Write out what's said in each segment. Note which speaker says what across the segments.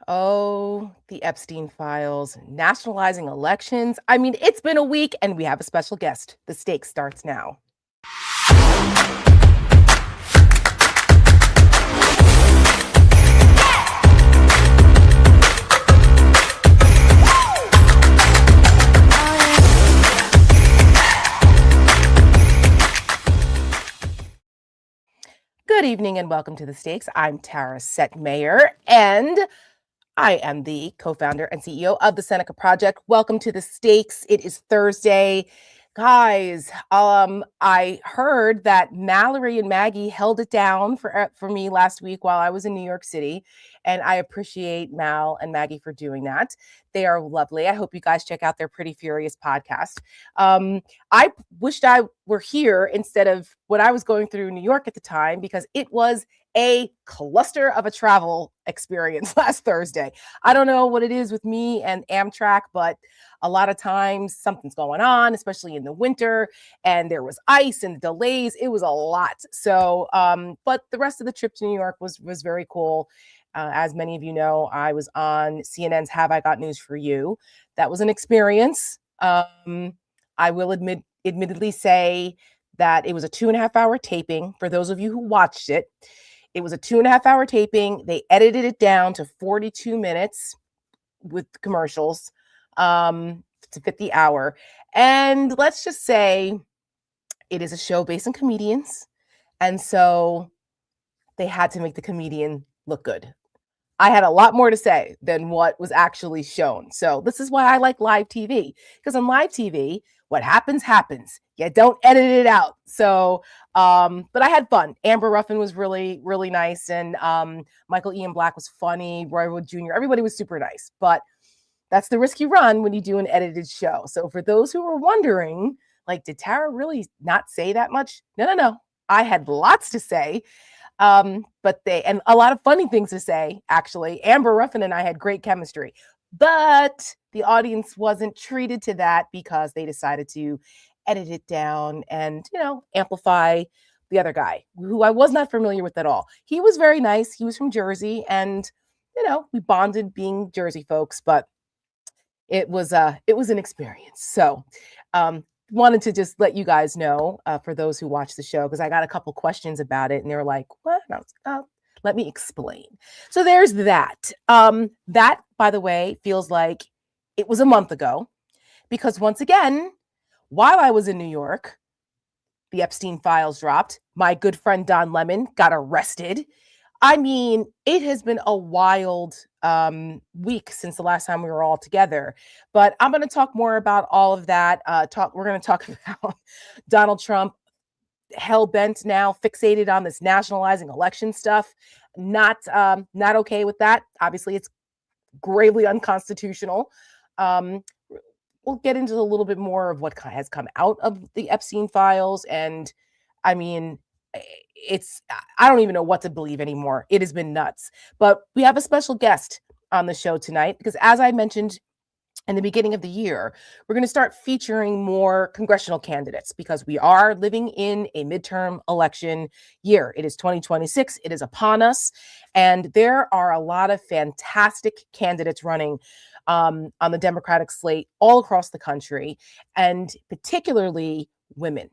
Speaker 1: Oh, the Epstein files, nationalizing elections. I mean, it's been a week and we have a special guest. The stake starts now. Good evening and welcome to The Stakes. I'm Tara Setmayer and I am the co-founder and CEO of the Seneca Project. Welcome to The Stakes. It is Thursday. Guys, I heard that Mallory and Maggie held it down for me last week while I was in New York City, and I appreciate Mal and Maggie for doing that. They are lovely. I hope you guys check out their Pretty Furious podcast. I wished I were here instead of what I was going through in New York at the time because it was a cluster of a travel experience last Thursday. I don't know what it is with me and Amtrak, but a lot of times something's going on, especially in the winter, and there was ice and delays. It was a lot. So, but the rest of the trip to New York was very cool. As many of you know, I was on CNN's Have I Got News for You. That was an experience. I will admittedly say that it was a 2.5 hour taping. For those of you who watched it, it was a 2.5 hour taping. They edited it down to 42 minutes with commercials to fit the hour. And let's just say it is a show based on comedians. And so they had to make the comedian look good. I had a lot more to say than what was actually shown. So this is why I like live TV, because on live TV, what happens, happens. You don't edit it out. So, but I had fun. Amber Ruffin was really, really nice. And Michael Ian Black was funny. Roy Wood Jr., everybody was super nice. But that's the risk you run when you do an edited show. So for those who were wondering, like, did Tara really not say that much? No. I had lots to say. But and a lot of funny things to say, actually. Amber Ruffin and I had great chemistry, but the audience wasn't treated to that because they decided to edit it down and, amplify the other guy who I was not familiar with at all. He was very nice. He was from Jersey and, we bonded being Jersey folks, but it was an experience. So, wanted to just let you guys know for those who watch the show, because I got a couple questions about it and they were like, what? Let me explain. So there's that. That, by the way, feels like it was a month ago, because once again, while I was in New York, the Epstein files dropped. My good friend Don Lemon got arrested. I mean, it has been a wild week since the last time we were all together. But I'm going to talk more about all of that. We're going to talk about Donald Trump, hell-bent now, fixated on this nationalizing election stuff. Not okay with that. Obviously, it's gravely unconstitutional. We'll get into a little bit more of what has come out of the Epstein files. And I mean, I don't even know what to believe anymore. It has been nuts. But we have a special guest on the show tonight because, as I mentioned in the beginning of the year, we're going to start featuring more congressional candidates because we are living in a midterm election year. It is 2026. It is upon us. And there are a lot of fantastic candidates running on the Democratic slate all across the country, and particularly women.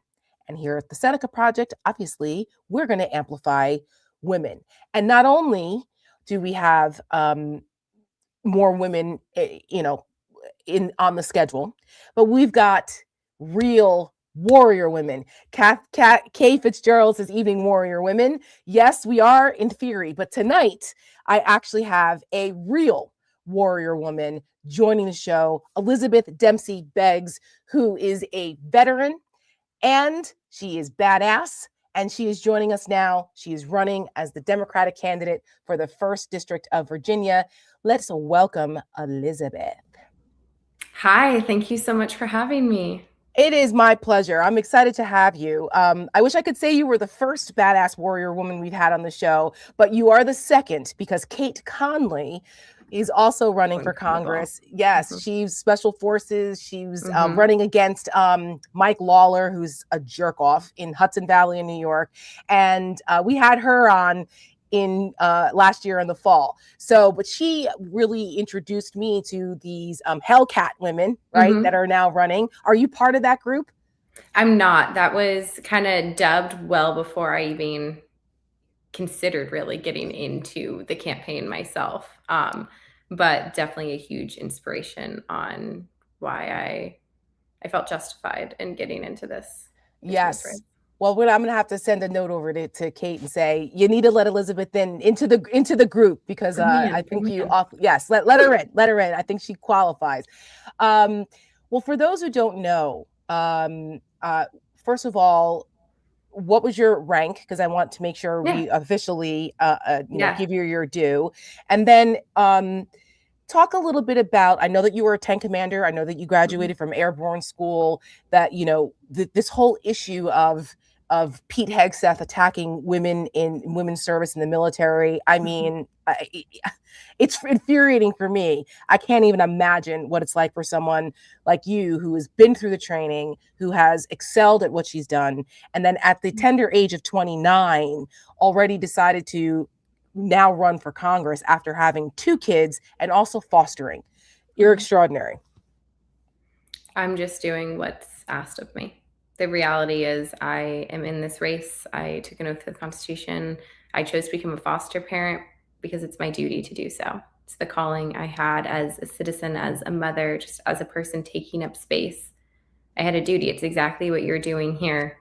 Speaker 1: And here at the Seneca Project, obviously, we're going to amplify women. And not only do we have more women, on the schedule, but we've got real warrior women. Kay Fitzgerald says, "Evening warrior women." Yes, we are in theory, but tonight I actually have a real warrior woman joining the show, Elizabeth Dempsey Beggs, who is a veteran and she is badass, and she is joining us now. She is running as the Democratic candidate for the 1st District of Virginia. Let's welcome Elizabeth.
Speaker 2: Hi, thank you so much for having me.
Speaker 1: It is my pleasure. I'm excited to have you. I wish I could say you were the first badass warrior woman we've had on the show, but you are the second because Kate Conley is also running for Congress. Yes, she's Special Forces. She was running against Mike Lawler, who's a jerk off in Hudson Valley in New York. And we had her on in last year in the fall. So, but she really introduced me to these Hellcat women, right, that are now running. Are you part of that group?
Speaker 2: I'm not. That was kind of dubbed well before I even considered really getting into the campaign myself. But definitely a huge inspiration on why I felt justified in getting into this race.
Speaker 1: Yes. Well, I'm going to have to send a note over to Kate and say you need to let Elizabeth into the group because I think yes, let her in, let her in. I think she qualifies. Well, for those who don't know, first of all, what was your rank? Because I want to make sure we officially give you your due, and then talk a little bit about, I know that you were a tank commander. I know that you graduated from airborne school, that, this whole issue of Pete Hegseth attacking women in women's service in the military. I mean, it's infuriating for me. I can't even imagine what it's like for someone like you who has been through the training, who has excelled at what she's done, and then at the tender age of 29 already decided to now run for Congress after having 2 kids and also fostering. You're extraordinary.
Speaker 2: I'm just doing what's asked of me. The reality is I am in this race. I took an oath to the Constitution. I chose to become a foster parent because it's my duty to do so. It's the calling I had as a citizen, as a mother, just as a person taking up space. I had a duty. It's exactly what you're doing here.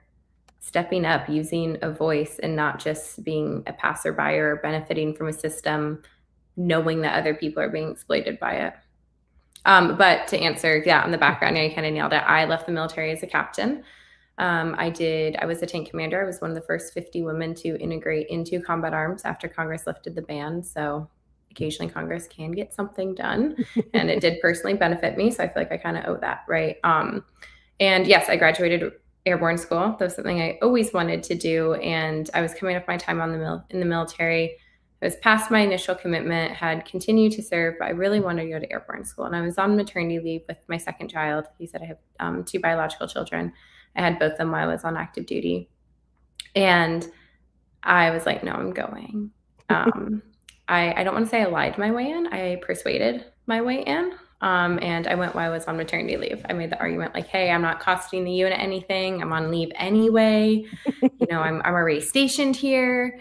Speaker 2: Stepping up, using a voice, and not just being a passerby or benefiting from a system, knowing that other people are being exploited by it. But to answer, in the background, you kind of nailed it. I left the military as a captain. I was a tank commander. I was one of the first 50 women to integrate into combat arms after Congress lifted the ban. So occasionally Congress can get something done, and it did personally benefit me. So I feel like I kind of owe that, right? And yes, I graduated airborne school. That was something I always wanted to do. And I was coming up my time in the military. I was past my initial commitment, had continued to serve, but I really wanted to go to airborne school. And I was on maternity leave with my second child. He said I have 2 biological children. I had both of them while I was on active duty. And I was like, no, I'm going. I don't want to say I lied my way in. I persuaded my way in. And I went while I was on maternity leave. I made the argument like, hey, I'm not costing the unit anything. I'm on leave anyway. I'm already stationed here.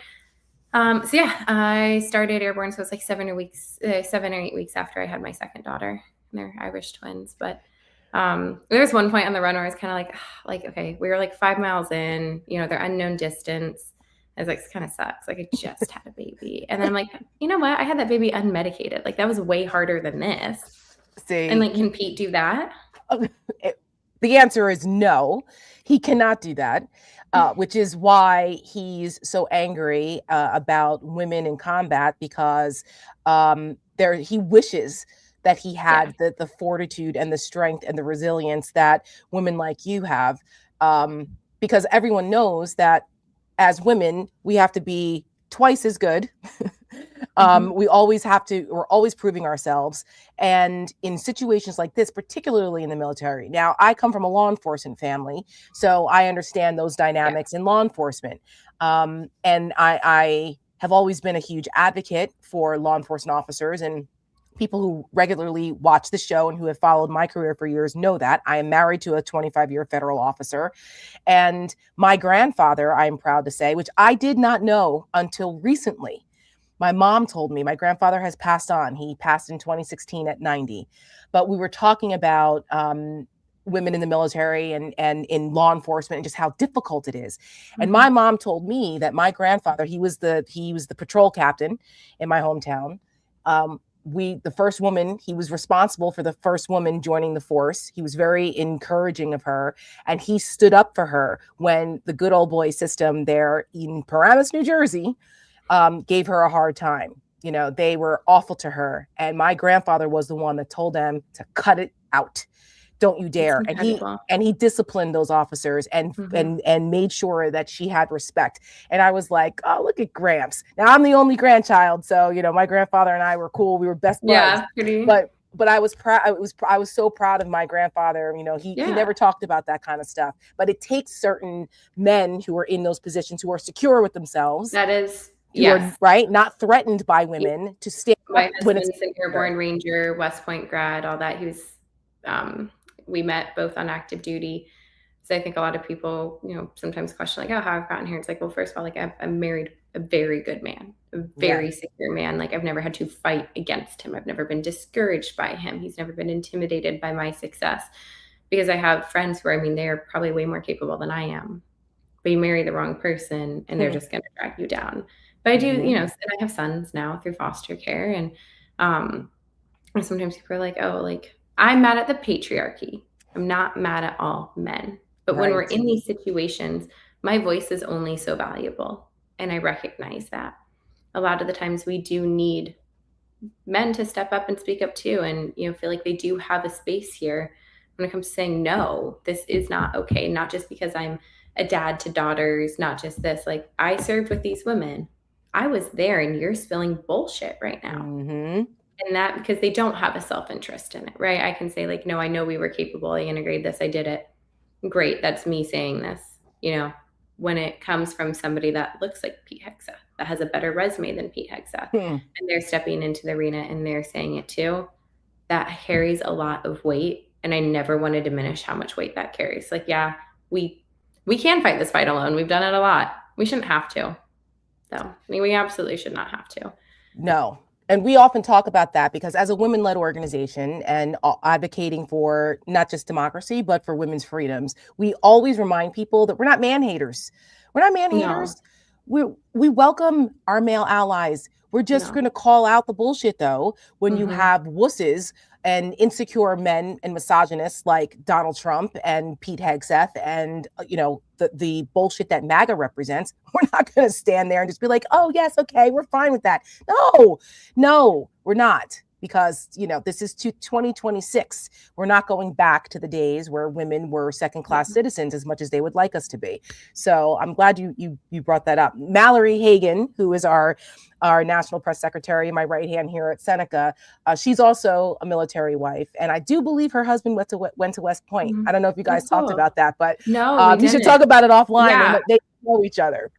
Speaker 2: I started airborne. So it was like 7 or 8 weeks after I had my second daughter. They're Irish twins. But there was one point on the run where I was kind of like, okay, we were like 5 miles in, they're unknown distance. I was like, this kind of sucks. Like, I just had a baby. And then I'm like, you know what? I had that baby unmedicated. Like, that was way harder than this.
Speaker 1: See,
Speaker 2: and like, can Pete do that?
Speaker 1: The answer is no, he cannot do that, which is why he's so angry about women in combat, because he wishes that he had the fortitude and the strength and the resilience that women like you have, because everyone knows that as women, we have to be twice as good. We're always proving ourselves. And in situations like this, particularly in the military. Now, I come from a law enforcement family, so I understand those dynamics in law enforcement. And I have always been a huge advocate for law enforcement officers, and people who regularly watch the show and who have followed my career for years know that I am married to a 25-year federal officer. And my grandfather, I am proud to say, which I did not know until recently, my mom told me, my grandfather has passed on. He passed in 2016 at 90. But we were talking about women in the military and in law enforcement and just how difficult it is. And my mom told me that my grandfather, he was the patrol captain in my hometown. The first woman, he was responsible for the first woman joining the force. He was very encouraging of her, and he stood up for her when the good old boy system there in Paramus, New Jersey, gave her a hard time. They were awful to her, and my grandfather was the one that told them to cut it out. Don't you dare. And he disciplined those officers and made sure that she had respect. And I was like, oh, look at Gramps. Now I'm the only grandchild. So, my grandfather and I were cool. We were best buds. But I was proud. I was so proud of my grandfather. He never talked about that kind of stuff, but it takes certain men who are in those positions, who are secure with themselves.
Speaker 2: That is
Speaker 1: who are,
Speaker 2: Yes.
Speaker 1: right, not threatened by women to stand up
Speaker 2: My
Speaker 1: when it's
Speaker 2: husband's an airborne ranger, West Point grad, all that. He was, we met both on active duty. So I think a lot of people, sometimes question like, oh, how I've gotten here. It's like, well, first of all, like I'm married a very good man, a very secure man. Like I've never had to fight against him. I've never been discouraged by him. He's never been intimidated by my success, because I have friends who they are probably way more capable than I am. But you marry the wrong person and they're just going to drag you down. But I do, and I have sons now through foster care. And sometimes people are like, oh, like I'm mad at the patriarchy. I'm not mad at all men. But when we're in these situations, my voice is only so valuable. And I recognize that. A lot of the times we do need men to step up and speak up too, and feel like they do have a space here when it comes to saying, no, this is not okay. Not just because I'm a dad to daughters, not just this. Like I served with these women. I was there and you're spilling bullshit right now. And that because they don't have a self-interest in it, right? I can say like, no, I know we were capable. I integrated this. I did it. Great. That's me saying this, when it comes from somebody that looks like Pete Hegseth, that has a better resume than Pete Hegseth, and they're stepping into the arena and they're saying it too, that carries a lot of weight. And I never want to diminish how much weight that carries. Like, yeah, we can fight this fight alone. We've done it a lot. We shouldn't have to. So, we absolutely should not have to.
Speaker 1: No. And we often talk about that because as a women-led organization and advocating for not just democracy, but for women's freedoms, we always remind people that we're not man-haters. We're not man-haters. No. We welcome our male allies. We're just going to call out the bullshit, though, when you have wusses and insecure men and misogynists like Donald Trump and Pete Hegseth and, the bullshit that MAGA represents. We're not going to stand there and just be like, oh, yes, okay, we're fine with that. No, we're not. Because, this is 2026. We're not going back to the days where women were second-class citizens as much as they would like us to be. So I'm glad you brought that up. Mallory Hagan, who is our national press secretary, my right hand here at Seneca, she's also a military wife. And I do believe her husband went to West Point. I don't know if you guys talked about that, but you should talk about it offline. Yeah. They know each other.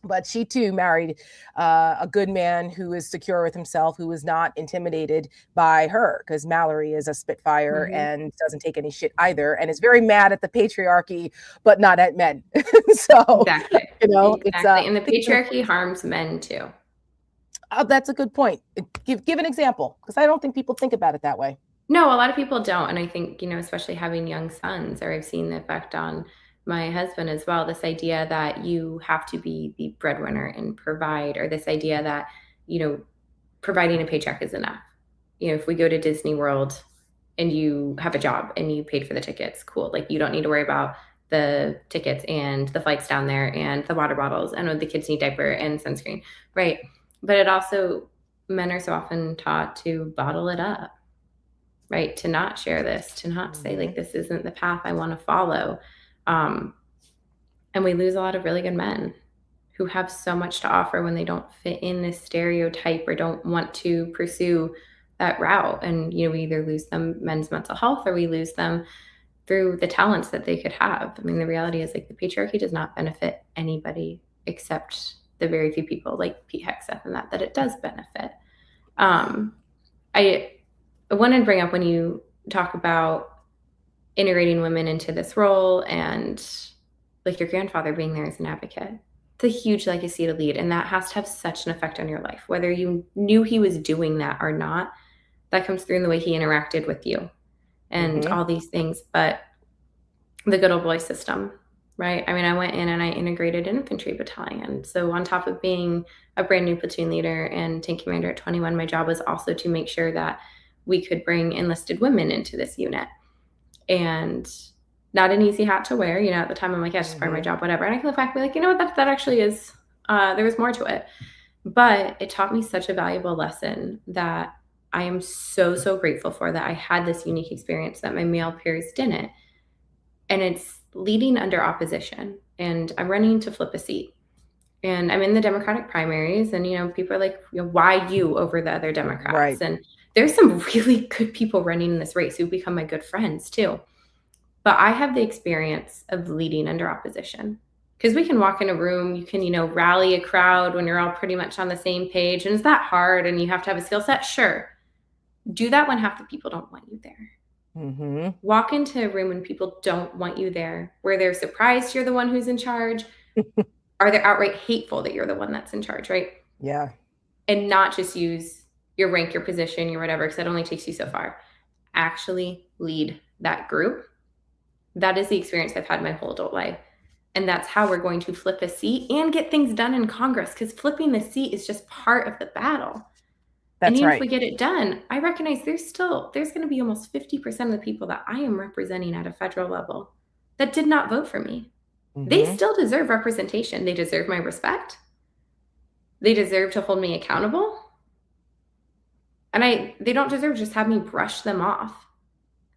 Speaker 1: But she too married a good man who is secure with himself, who is not intimidated by her, because Mallory is a spitfire and doesn't take any shit either, and is very mad at the patriarchy, but not at men. So
Speaker 2: exactly.
Speaker 1: It's
Speaker 2: and the patriarchy harms men too.
Speaker 1: That's a good point. Give an example, because I don't think people think about it that way.
Speaker 2: No, a lot of people don't, and I think especially having young sons, or I've seen the effect on my husband as well, this idea that you have to be the breadwinner and provide, or this idea that, providing a paycheck is enough. If we go to Disney World and you have a job and you paid for the tickets, cool. Like you don't need to worry about the tickets and the flights down there and the water bottles and the kids need diaper and sunscreen, right? But it also, men are so often taught to bottle it up, right? To not share this, to not say like, this isn't the path I want to follow. And we lose a lot of really good men who have so much to offer when they don't fit in this stereotype or don't want to pursue that route. And, we either lose them men's mental health, or we lose them through the talents that they could have. I mean, the reality is like the patriarchy does not benefit anybody except the very few people like Pete Hegseth and that it does benefit. I want to bring up, when you talk about integrating women into this role and like your grandfather being there as an advocate, it's a huge legacy to lead. And that has to have such an effect on your life, whether you knew he was doing that or not. That comes through in the way he interacted with you and all these things. But the good old boy system, right? I mean, I went in and I integrated an infantry battalion. So on top of being a brand new platoon leader and tank commander at 21, my job was also to make sure that we could bring enlisted women into this unit. And not an easy hat to wear, at the time I'm like, yeah, it's just part of my job, whatever. And I can look back and be like, you know what, that actually is, there was more to it. But it taught me such a valuable lesson that I am so, so grateful for, that I had this unique experience that my male peers didn't. And it's leading under opposition. And I'm running to flip a seat. And I'm in the Democratic primaries. And, people are like, why you over the other Democrats? Right. And there's some really good people running in this race who become my good friends too. But I have the experience of leading under opposition. Because we can walk in a room, you can, rally a crowd when you're all pretty much on the same page. And is that hard and you have to have a skill set? Sure. Do that when half the people don't want you there.
Speaker 1: Mm-hmm.
Speaker 2: Walk into a room when people don't want you there, where they're surprised you're the one who's in charge, or they're outright hateful that you're the one that's in charge, right?
Speaker 1: Yeah.
Speaker 2: And not just use your rank, your position, your whatever, because that only takes you so far. Actually lead that group. That is the experience I've had my whole adult life. And that's how we're going to flip a seat and get things done in Congress, because flipping the seat is just part of the battle. And
Speaker 1: That's
Speaker 2: even
Speaker 1: right.
Speaker 2: if we get it done, I recognize there's going to be almost 50% of the people that I am representing at a federal level that did not vote for me. They still deserve representation. They deserve my respect. They deserve to hold me accountable. And they don't deserve to just have me brush them off.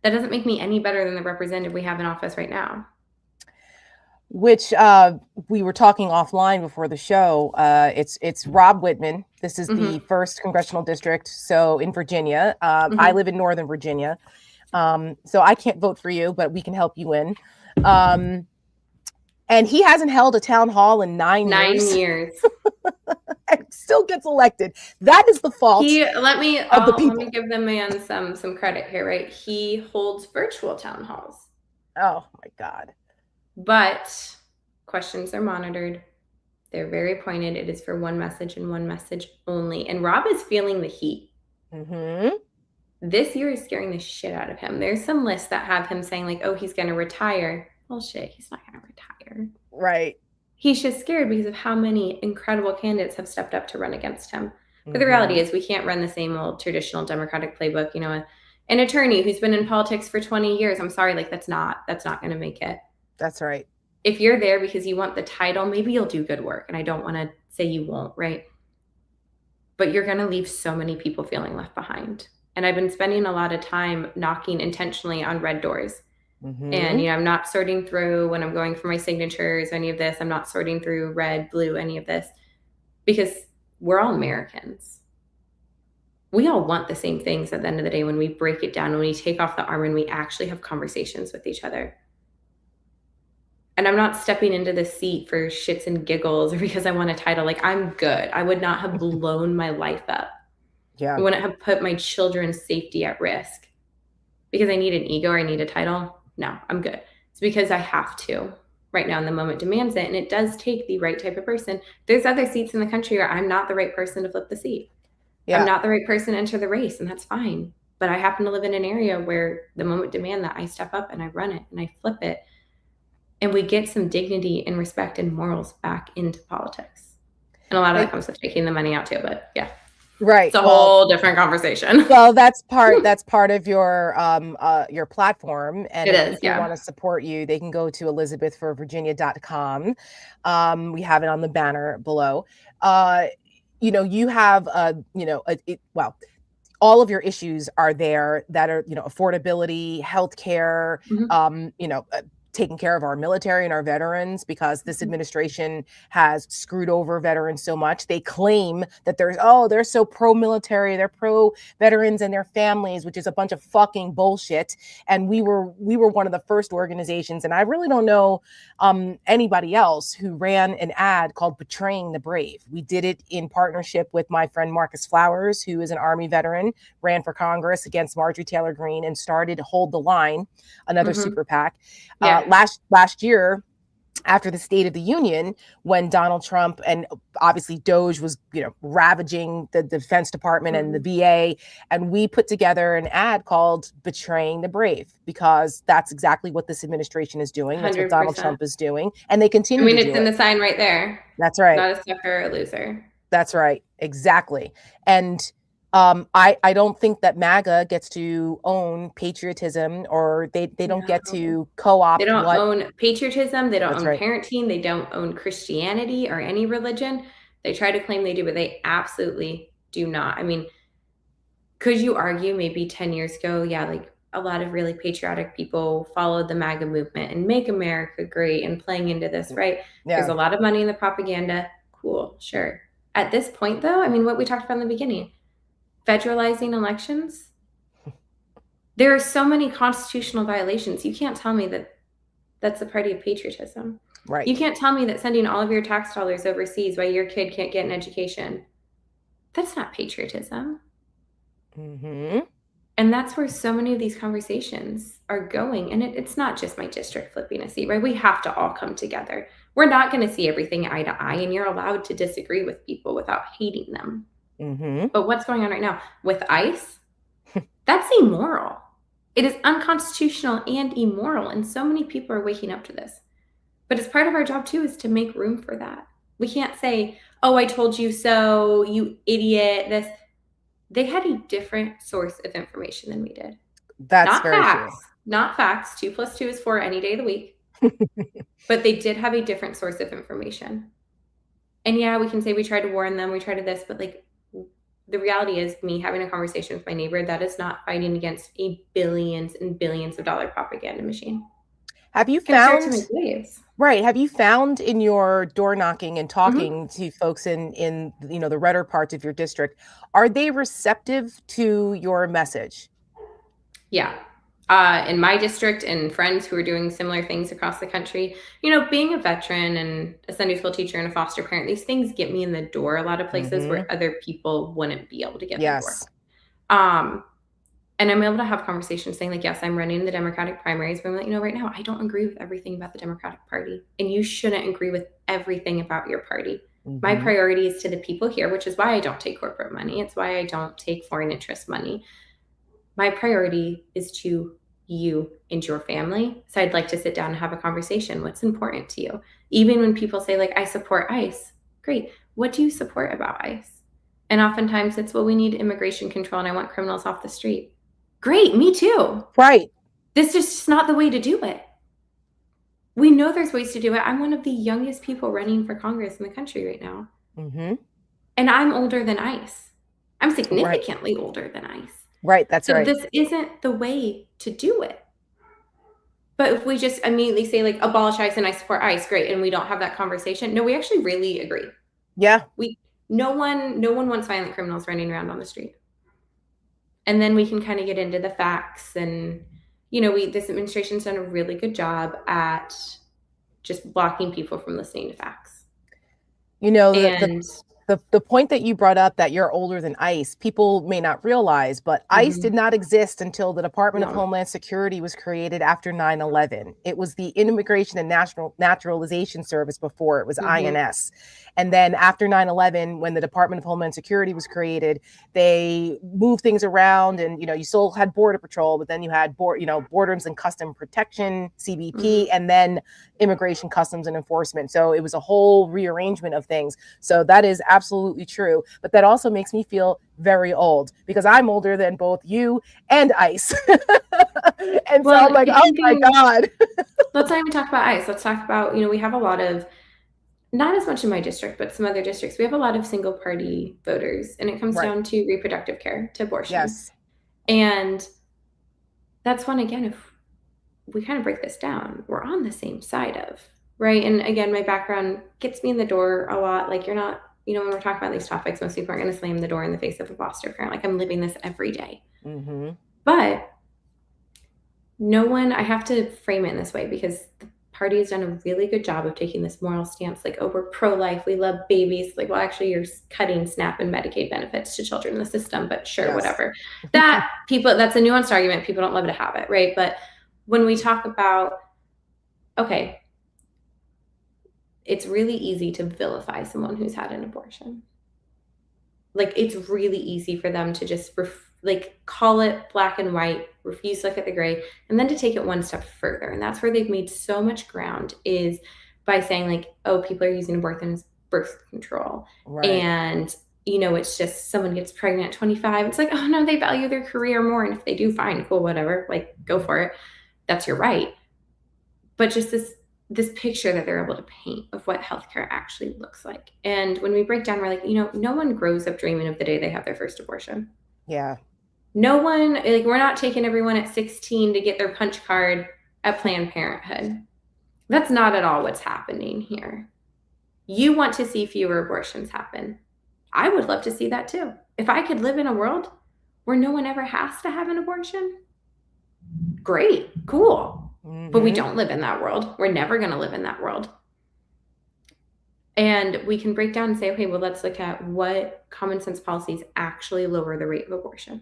Speaker 2: That doesn't make me any better than the representative we have in office right now.
Speaker 1: Which we were talking offline before the show. It's Rob Whitman. This is the first congressional district. So in Virginia, I live in Northern Virginia. So I can't vote for you, but we can help you win. And he hasn't held a town hall in 9 years.
Speaker 2: 9 years.
Speaker 1: And still gets elected. That is the fault
Speaker 2: Let me give the man some credit here, right? He holds virtual town halls.
Speaker 1: Oh my God.
Speaker 2: But questions are monitored. They're very pointed. It is for one message and one message only. And Rob is feeling the heat. This year is scaring the shit out of him. There's some lists that have him saying like, oh, he's going to retire. Bullshit. He's not going to retire.
Speaker 1: Right.
Speaker 2: He's just scared because of how many incredible candidates have stepped up to run against him. But the reality is we can't run the same old traditional Democratic playbook. An attorney who's been in politics for 20 years. I'm sorry, like that's not going to make it.
Speaker 1: That's right.
Speaker 2: If you're there because you want the title, maybe you'll do good work. And I don't want to say you won't, right? But you're going to leave so many people feeling left behind. And I've been spending a lot of time knocking intentionally on red doors. And, I'm not sorting through when I'm going for my signatures, any of this. I'm not sorting through red, blue, any of this. Because we're all Americans. We all want the same things at the end of the day when we break it down, when we take off the armor and we actually have conversations with each other. And I'm not stepping into the seat for shits and giggles or because I want a title. Like, I'm good. I would not have blown my life up.
Speaker 1: Yeah.
Speaker 2: I wouldn't have put my children's safety at risk because I need an ego or I need a title. No, I'm good. It's because I have to right now and the moment demands it. And it does take the right type of person. There's other seats in the country where I'm not the right person to flip the seat. Yeah. I'm not the right person to enter the race, and that's fine. But I happen to live in an area where the moment demand that I step up and I run it and I flip it. And we get some dignity and respect and morals back into politics. And a lot of that comes with taking the money out too, but yeah.
Speaker 1: Right.
Speaker 2: It's a whole different conversation.
Speaker 1: Well, that's part of your platform. And if they want to support you, they can go to elizabethforvirginia.com. We have it on the banner below. You have all of your issues are there that are, affordability, healthcare, taking care of our military and our veterans, because this administration has screwed over veterans so much. They claim that they're so pro-military, they're pro-veterans and their families, which is a bunch of fucking bullshit. And we were one of the first organizations, and I really don't know anybody else who ran an ad called Betraying the Brave. We did it in partnership with my friend Marcus Flowers, who is an Army veteran, ran for Congress against Marjorie Taylor Greene, and started Hold the Line, another super PAC. Last year, after the State of the Union, when Donald Trump and obviously Doge was, ravaging the Defense Department and the VA, and we put together an ad called Betraying the Brave, because that's exactly what this administration is doing. That's 100%. What Donald Trump is doing, and they continue to do it.
Speaker 2: It's in the sign right there.
Speaker 1: That's right.
Speaker 2: Not a sucker, a loser.
Speaker 1: That's right. Exactly. And I don't think that MAGA gets to own patriotism, or they don't get to co-opt.
Speaker 2: They don't own patriotism. They don't own
Speaker 1: right.
Speaker 2: parenting. They don't own Christianity or any religion. They try to claim they do, but they absolutely do not. I mean, could you argue maybe 10 years ago, like a lot of really patriotic people followed the MAGA movement and Make America Great and playing into this, right? Yeah. There's a lot of money in the propaganda. Cool, sure. At this point, though, I mean, what we talked about in the beginning, federalizing elections, there are so many constitutional violations. You can't tell me that that's the party of patriotism.
Speaker 1: Right.
Speaker 2: You can't tell me that sending all of your tax dollars overseas while your kid can't get an education, that's not patriotism.
Speaker 1: Mm-hmm.
Speaker 2: And that's where so many of these conversations are going. And it's not just my district flipping a seat, right? We have to all come together. We're not going to see everything eye to eye, and you're allowed to disagree with people without hating them.
Speaker 1: Mm-hmm.
Speaker 2: But what's going on right now with ICE? That's immoral. It is unconstitutional and immoral. And so many people are waking up to this. But it's part of our job, too, is to make room for that. We can't say, oh, I told you so, you idiot, this. They had a different source of information than we did.
Speaker 1: That's
Speaker 2: Not
Speaker 1: very
Speaker 2: facts,
Speaker 1: true.
Speaker 2: not facts. 2 + 2 is 4 any day of the week. But they did have a different source of information. And yeah, we can say we tried to warn them, we tried to this, but like the reality is me having a conversation with my neighbor, that is not fighting against a billions and billions of dollar propaganda machine.
Speaker 1: Have you
Speaker 2: It's going to start to
Speaker 1: found
Speaker 2: make waves.
Speaker 1: Right. Have you found in your door knocking and
Speaker 2: Mm-hmm.
Speaker 1: talking to folks in the redder parts of your district, are they receptive to your message?
Speaker 2: Yeah. In my district and friends who are doing similar things across the country, being a veteran and a Sunday school teacher and a foster parent, these things get me in the door a lot of places where other people wouldn't be able to get in the door.
Speaker 1: Yes.
Speaker 2: And I'm able to have conversations saying like, yes, I'm running the Democratic primaries, but I'm like, right now I don't agree with everything about the Democratic Party, and you shouldn't agree with everything about your party. My priority is to the people here, which is why I don't take corporate money. It's why I don't take foreign interest money. My priority is to you and your family. So I'd like to sit down and have a conversation. What's important to you? Even when people say like, I support ICE. Great. What do you support about ICE? And oftentimes it's, well, we need immigration control and I want criminals off the street. Great. Me too.
Speaker 1: Right.
Speaker 2: This is just not the way to do it. We know there's ways to do it. I'm one of the youngest people running for Congress in the country right now.
Speaker 1: Mm-hmm.
Speaker 2: And I'm older than ICE. I'm significantly older than ICE.
Speaker 1: Right. That's right.
Speaker 2: So this isn't the way to do it. But if we just immediately say like abolish ICE and I support ICE, great, and we don't have that conversation. No, we actually really agree.
Speaker 1: Yeah.
Speaker 2: No one wants violent criminals running around on the street. And then we can kind of get into the facts, and this administration's done a really good job at just blocking people from listening to facts.
Speaker 1: The point that you brought up, that you're older than ICE, people may not realize, but ICE did not exist until the Department of Homeland Security was created after 9/11. It was the Immigration and Naturalization Service before it was INS. And then after 9/11, when the Department of Homeland Security was created, they moved things around, and you still had Border Patrol, but then you had Borders and Custom Protection, CBP, and then Immigration, Customs, and Enforcement. So it was a whole rearrangement of things. So that is absolutely true. But that also makes me feel very old, because I'm older than both you and ICE. And so I'm like, oh my God.
Speaker 2: Let's not even talk about ICE. Let's talk about, we have a lot of, not as much in my district, but some other districts, we have a lot of single party voters, and it comes down to reproductive care, to abortion.
Speaker 1: Yes.
Speaker 2: And that's one, again, if we kind of break this down, we're on the same side of, right? And again, my background gets me in the door a lot. Like, you're not, when we're talking about these topics, most people aren't going to slam the door in the face of a foster parent. Like, I'm living this every day. But I have to frame it in this way, because the party has done a really good job of taking this moral stance. Like, oh, we're pro-life, we love babies. Like, well, actually you're cutting SNAP and Medicaid benefits to children in the system, but sure, whatever. That's a nuanced argument. People don't love to have it, right? But when we talk about, okay, it's really easy to vilify someone who's had an abortion. Like, it's really easy for them to just call it black and white, refuse to look at the gray, and then to take it one step further. And that's where they've made so much ground, is by saying like, oh, people are using abortion as birth control. Right. And, it's just someone gets pregnant at 25. It's like, oh no, they value their career more. And if they do, fine, cool, whatever, like, go for it. That's your right. But just this picture that they're able to paint of what healthcare actually looks like. And when we break down, we're like, no one grows up dreaming of the day they have their first abortion.
Speaker 1: Yeah.
Speaker 2: No one, we're not taking everyone at 16 to get their punch card at Planned Parenthood. That's not at all what's happening here. You want to see fewer abortions happen. I would love to see that too. If I could live in a world where no one ever has to have an abortion, great, cool. But we don't live in that world. We're never going to live in that world. And we can break down and say, okay, well, let's look at what common sense policies actually lower the rate of abortion.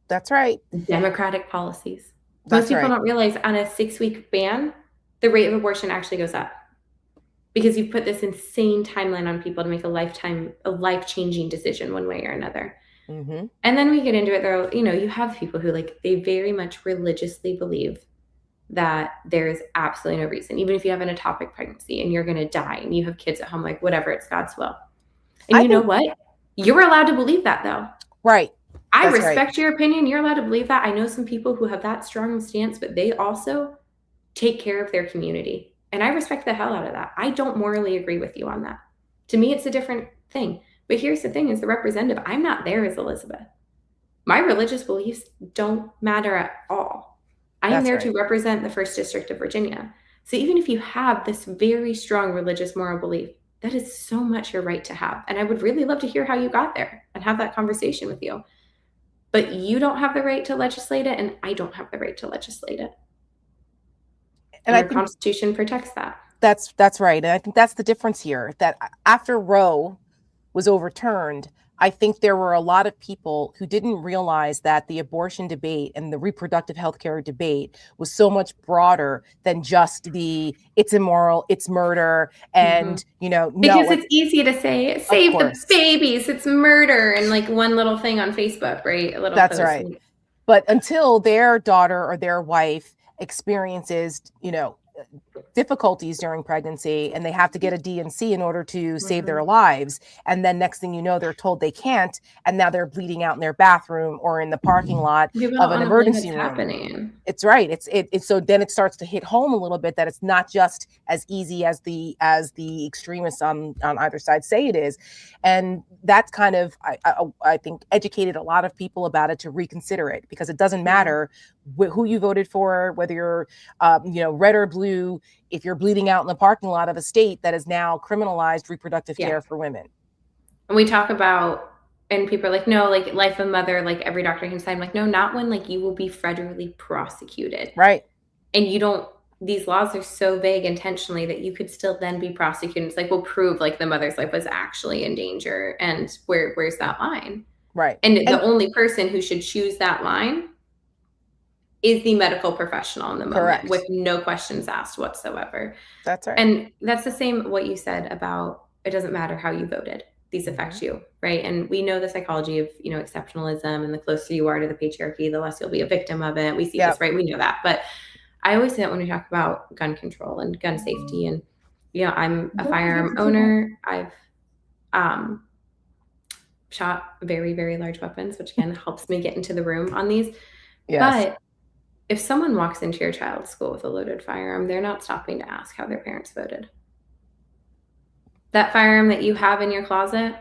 Speaker 1: That's right.
Speaker 2: Democratic policies. Most
Speaker 1: That's
Speaker 2: people
Speaker 1: right.
Speaker 2: don't realize on a 6-week ban, the rate of abortion actually goes up because you put this insane timeline on people to make a life-changing decision one way or another.
Speaker 1: Mm-hmm.
Speaker 2: And then we get into it, though, you have people who they very much religiously believe that there's absolutely no reason, even if you have an ectopic pregnancy and you're going to die and you have kids at home, whatever, it's God's will. And you know what? You're allowed to believe that, though.
Speaker 1: Right.
Speaker 2: I respect your opinion. You're allowed to believe that. I know some people who have that strong stance, but they also take care of their community. And I respect the hell out of that. I don't morally agree with you on that. To me, it's a different thing. But here's the thing, as the representative, I'm not there as Elizabeth. My religious beliefs don't matter at all. I am there to represent the 1st District of Virginia. So even if you have this very strong religious moral belief, that is so much your right to have. And I would really love to hear how you got there and have that conversation with you. But you don't have the right to legislate it, and I don't have the right to legislate it. And our Constitution protects that.
Speaker 1: That's right. And I think that's the difference here, that after Roe was overturned, I think there were a lot of people who didn't realize that the abortion debate and the reproductive health care debate was so much broader than just it's immoral, it's murder, and
Speaker 2: because it's easy to say save the babies, it's murder, and one little thing on Facebook, right? A little
Speaker 1: That's post. Right. But until their daughter or their wife experiences, difficulties during pregnancy and they have to get a D&C in order to save their lives. And then next thing you know, they're told they can't. And now they're bleeding out in their bathroom or in the parking lot of an emergency room.
Speaker 2: Happening.
Speaker 1: It's right. It's so then it starts to hit home a little bit that it's not just as easy as the extremists on either side say it is. And that's kind of, I think, educated a lot of people about it to reconsider it, because it doesn't matter who you voted for, whether you're, red or blue. If you're bleeding out in the parking lot of a state that has now criminalized reproductive care for women.
Speaker 2: And we talk about, and people are like, no, life of mother, every doctor can sign. No, not when you will be federally prosecuted.
Speaker 1: Right.
Speaker 2: And these laws are so vague intentionally that you could still then be prosecuted. It's we'll prove the mother's life was actually in danger. And where's that line?
Speaker 1: Right.
Speaker 2: And the only person who should choose that line is the medical professional in the moment, with no questions asked whatsoever.
Speaker 1: That's right.
Speaker 2: And that's the same what you said about it doesn't matter how you voted. These affect you, right? And we know the psychology of, exceptionalism, and the closer you are to the patriarchy, the less you'll be a victim of it. We see this, right? We know that. But I always say that when we talk about gun control and gun safety, and, I'm a firearm owner. I've shot very, very large weapons, which again helps me get into the room on these. Yes. But if someone walks into your child's school with a loaded firearm, they're not stopping to ask how their parents voted. That firearm that you have in your closet,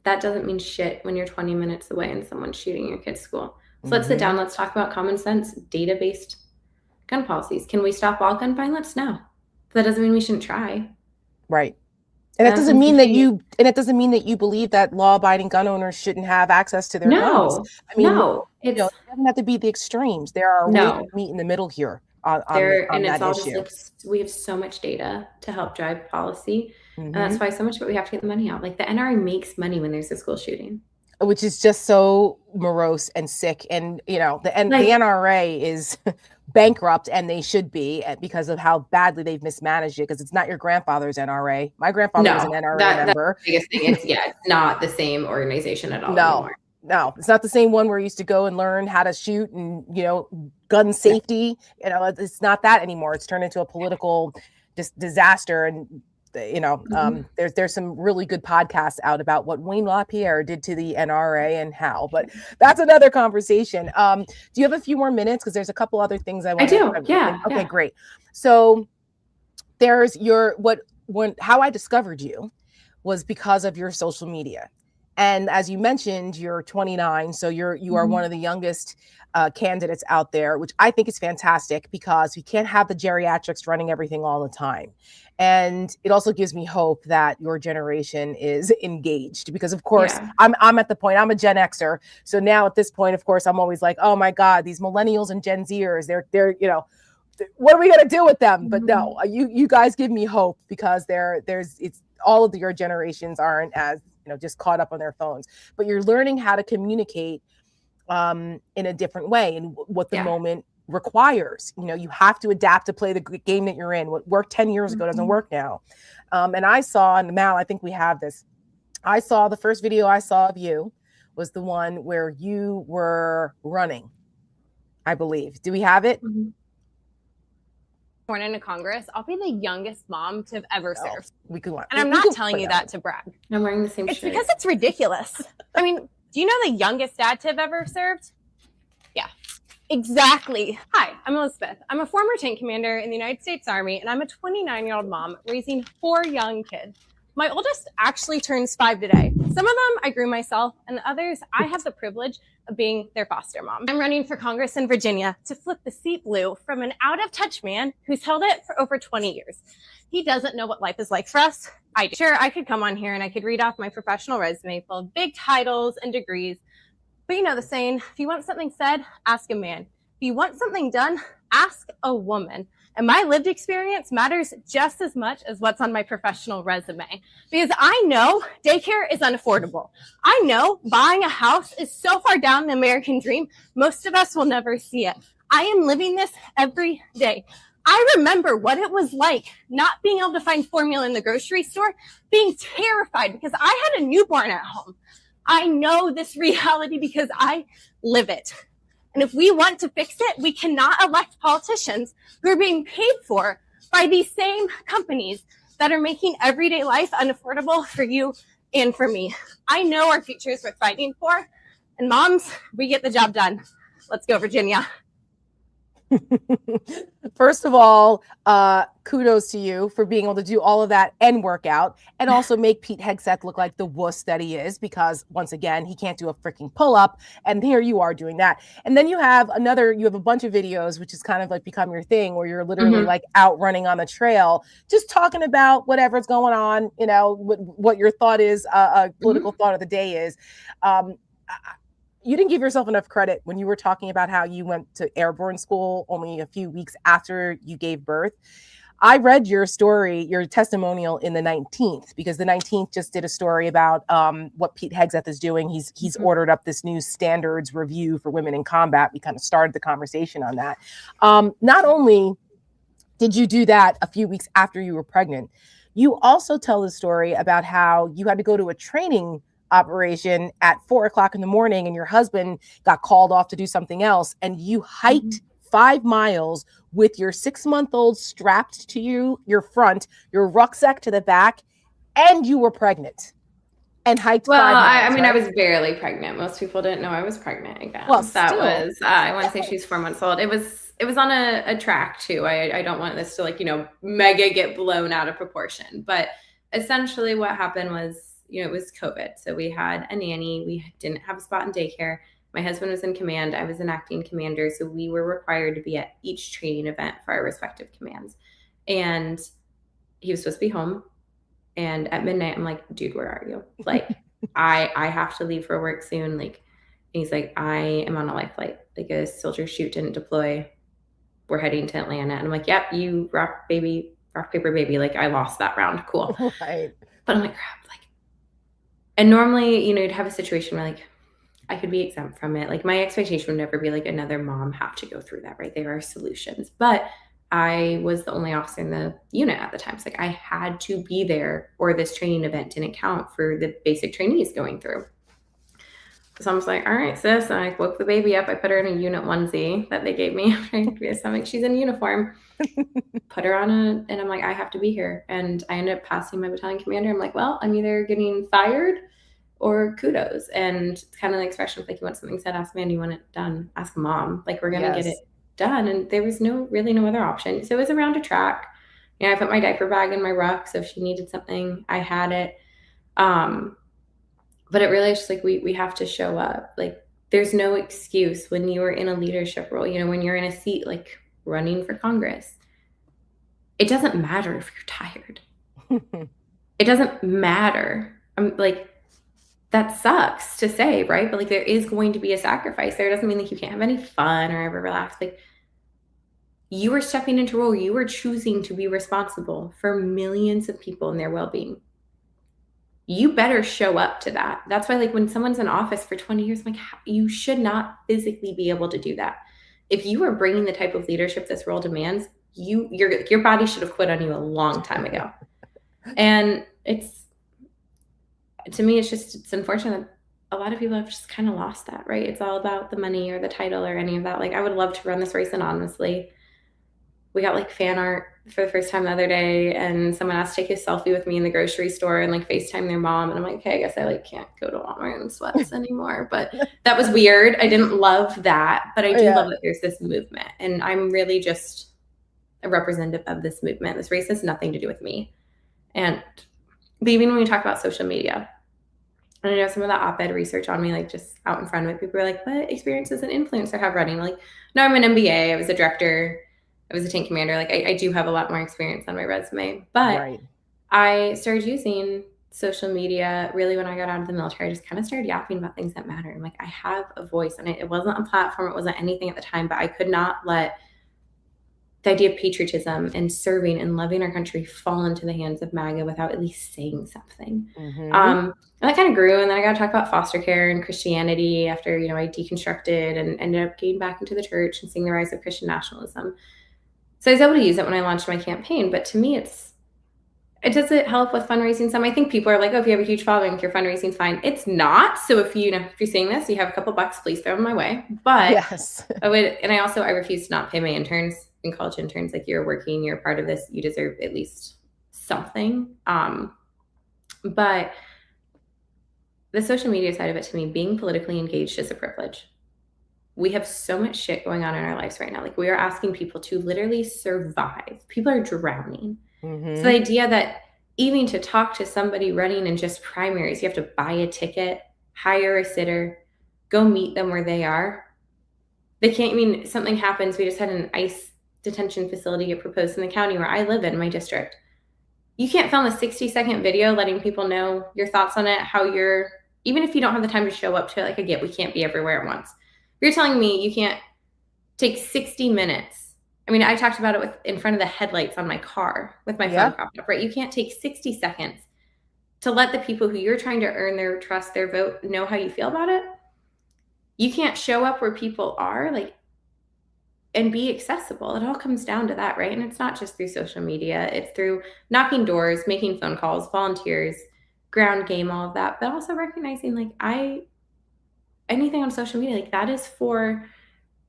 Speaker 2: that doesn't mean shit when you're 20 minutes away and someone's shooting your kid's school. So let's sit down. Let's talk about common sense, data-based gun policies. Can we stop all gun violence? No. But that doesn't mean we shouldn't try.
Speaker 1: Right. And it doesn't mean that you believe that law-abiding gun owners shouldn't have access to their guns. I mean, it doesn't have to be the extremes. There are ways to meet in the middle here on that issue.
Speaker 2: We have so much data to help drive policy, and that's why so much of it we have to get the money out. The NRA makes money when there's a school shooting,
Speaker 1: which is just so morose and sick. And the NRA is bankrupt, and they should be, because of how badly they've mismanaged it, because it's not your grandfather's NRA. My grandfather was an NRA member.
Speaker 2: That's the biggest thing. It's not the same organization at all anymore.
Speaker 1: No, it's not the same one where you used to go and learn how to shoot and, gun safety. It's not that anymore. It's turned into a political disaster. And, there's some really good podcasts out about what Wayne LaPierre did to the NRA and how, but that's another conversation. Do you have a few more minutes? Because there's a couple other things I want to.
Speaker 2: I do. Yeah.
Speaker 1: Okay, great. So there's how I discovered you was because of your social media. And as you mentioned, you're 29, so you are one of the youngest candidates out there, which I think is fantastic, because we can't have the geriatrics running everything all the time. And it also gives me hope that your generation is engaged, because of course I'm at the point, I'm a Gen Xer. So now at this point, of course, I'm always like, oh my God, these millennials and Gen Zers, they're what are we going to do with them? But no, you guys give me hope, because it's all of your generations aren't as, just caught up on their phones, but you're learning how to communicate in a different way, and what the moment requires. You have to adapt to play the game that you're in. What worked 10 years ago doesn't work now. And I saw, and Mal, I think we have this. I saw the first video I saw of you was the one where you were running, I believe. Do we have it?
Speaker 3: Born into Congress, I'll be the youngest mom to have ever served.
Speaker 1: And
Speaker 3: I'm not telling you that to brag.
Speaker 2: I'm wearing the same
Speaker 3: It's
Speaker 2: shirt.
Speaker 3: because it's ridiculous. I mean, do you know the youngest dad to have ever served? Yeah, exactly. Hi, I'm Elizabeth. I'm a former tank commander in the United States Army, and I'm a 29-year-old mom raising 4 young kids. My oldest actually turns 5 today. Some of them I grew myself, and the others I have the privilege of being their foster mom. I'm running for Congress in Virginia to flip the seat blue from an out-of-touch man who's held it for over 20 years. He doesn't know what life is like for us. I do. Sure, I could come on here and I could read off my professional resume full of big titles and degrees, but you know the saying, if you want something said, ask a man. If you want something done, ask a woman. And my lived experience matters just as much as what's on my professional resume. Because I know daycare is unaffordable. I know buying a house is so far down the American dream, most of us will never see it. I am living this every day. I remember what it was like not being able to find formula in the grocery store, being terrified because I had a newborn at home. I know this reality because I live it. And if we want to fix it, we cannot elect politicians who are being paid for by these same companies that are making everyday life unaffordable for you and for me. I know our future is worth fighting for. And moms, we get the job done. Let's go, Virginia.
Speaker 1: First of all, kudos to you for being able to do all of that and work out, and also make Pete Hegseth look like the wuss that he is, because once again, he can't do a freaking pull-up, and here you are doing that. And then you have a bunch of videos, which is kind of like become your thing, where you're literally like out running on the trail, just talking about whatever's going on, what your thought is, political thought of the day is. You didn't give yourself enough credit when you were talking about how you went to airborne school only a few weeks after you gave birth. I read your story, your testimonial in the 19th, because the 19th just did a story about what Pete Hegseth is doing. He's ordered up this new standards review for women in combat. We kind of started the conversation on that. Not only did you do that a few weeks after you were pregnant, you also tell the story about how you had to go to a training operation at 4 o'clock in the morning, and your husband got called off to do something else, and you hiked 5 miles with your 6-month-old strapped to your front, your rucksack to the back, and you were pregnant and hiked 5 miles.
Speaker 2: I mean,
Speaker 1: right?
Speaker 2: I was barely pregnant. Most people didn't know I was pregnant again.
Speaker 1: Well,
Speaker 2: that
Speaker 1: still.
Speaker 2: was I want to say she's 4 months old. It was on a track too. I don't want this to mega get blown out of proportion, but essentially what happened was, it was COVID. So we had a nanny. We didn't have a spot in daycare. My husband was in command. I was an acting commander. So we were required to be at each training event for our respective commands. And he was supposed to be home. And at midnight, I'm like, dude, where are you? Like, I have to leave for work soon. Like, and he's like, I am on a life flight. Like, a soldier chute didn't deploy. We're heading to Atlanta. And I'm like, yep, you rock, paper, baby. Like, I lost that round. Cool.
Speaker 1: Right.
Speaker 2: But I'm like, crap. And normally, you'd have a situation where I could be exempt from it. Like, my expectation would never be another mom have to go through that, right? There are solutions. But I was the only officer in the unit at the time. So I had to be there, or this training event didn't count for the basic trainees going through. So I was like, all right, sis. And I woke the baby up. I put her in a unit onesie that they gave me. She's in uniform. Put her on and I'm like, I have to be here. And I ended up passing my battalion commander. I'm like, well, I'm either getting fired or kudos. And it's kind of the expression of you want something said, ask man, you want it done, ask a mom. We're going to get it done. And there was really no other option. So it was around a track. I put my diaper bag in my ruck. So if she needed something, I had it. But it really is just we have to show up. There's no excuse when you are in a leadership role, when you're in a seat, running for Congress. It doesn't matter if you're tired. It doesn't matter. That sucks to say, right? But there is going to be a sacrifice there. It doesn't mean you can't have any fun or ever relax. You are stepping into a role. You are choosing to be responsible for millions of people and their well-being. You better show up to that. That's why, like, when someone's in office for 20 years, I'm like, you should not physically be able to do that. If you are bringing the type of leadership this role demands, your body should have quit on you a long time ago. And to me, it's unfortunate that a lot of people have just kind of lost that, right? It's all about the money or the title or any of that. Like, I would love to run this race anonymously. We got like fan art for the first time the other day, and someone asked to take a selfie with me in the grocery store and like FaceTime their mom. And I'm like, okay, I guess I like can't go to Walmart in sweats anymore. But that was weird. I didn't love that, but I do love that there's this movement. And I'm really just a representative of this movement. This race has nothing to do with me. But even when we talk about social media, and I know some of the op-ed research on me, like just out in front of it, people are like, what experience does an influencer have running? Like, no, I'm an MBA. I was a director. I was a tank commander. Like, I do have a lot more experience on my resume. But I started using social media really when I got out of the military. I just kind of started yapping about things that matter. I'm like, I have a voice. And it wasn't a platform. It wasn't anything at the time. But I could not let the idea of patriotism and serving and loving our country fall into the hands of MAGA without at least saying something. And that kind of grew. And then I got to talk about foster care and Christianity after, I deconstructed and ended up getting back into the church and seeing the rise of Christian nationalism. So I was able to use it when I launched my campaign. But to me, it doesn't help with fundraising some. I think people are like, oh, if you have a huge following, your fundraising's fine. It's not. So if you're seeing this, you have a couple bucks, please throw them my way. But I refuse to not pay my interns and college interns. Like, you're working, you're a part of this, you deserve at least something. But the social media side of it, to me, being politically engaged is a privilege. We have so much shit going on in our lives right now. Like, we are asking people to literally survive. People are drowning. So the idea that even to talk to somebody running in just primaries, you have to buy a ticket, hire a sitter, go meet them where they are. They can't, something happens. We just had an ICE detention facility get proposed in the county where I live in my district. You can't film a 60-second video letting people know your thoughts on it, even if you don't have the time to show up to it. Like, I get, we can't be everywhere at once. You're telling me you can't take 60 minutes. I talked about it in front of the headlights on my car with my phone propped up, right? You can't take 60 seconds to let the people who you're trying to earn their trust, their vote, know how you feel about it. You can't show up where people are, and be accessible. It all comes down to that, right? And it's not just through social media. It's through knocking doors, making phone calls, volunteers, ground game, all of that. But also recognizing, anything on social media, that is for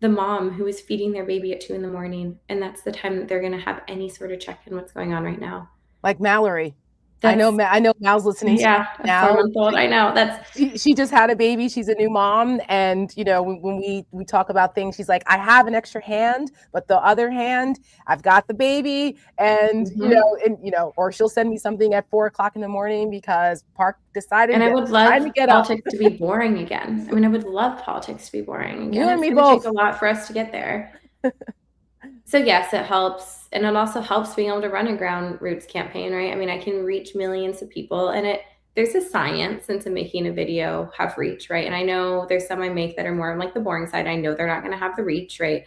Speaker 2: the mom who is feeding their baby at 2 a.m. And that's the time that they're going to have any sort of check in what's going on right now.
Speaker 1: Like Mallory. I know Mal's listening.
Speaker 2: Yeah,
Speaker 1: now.
Speaker 2: 4-month-old. I know.
Speaker 1: She just had a baby. She's a new mom. And, when we talk about things, she's like, I have an extra hand, but the other hand, I've got the baby. And, or she'll send me something at 4:00 in the morning because Park decided.
Speaker 2: And I would love politics to be boring again. I would love politics to be boring again.
Speaker 1: You and me both.
Speaker 2: It's going to take a lot for us to get there. So yes, it helps. And it also helps being able to run a grassroots campaign, right? I can reach millions of people, and there's a science into making a video have reach, right? And I know there's some I make that are more on the boring side. I know they're not going to have the reach, right?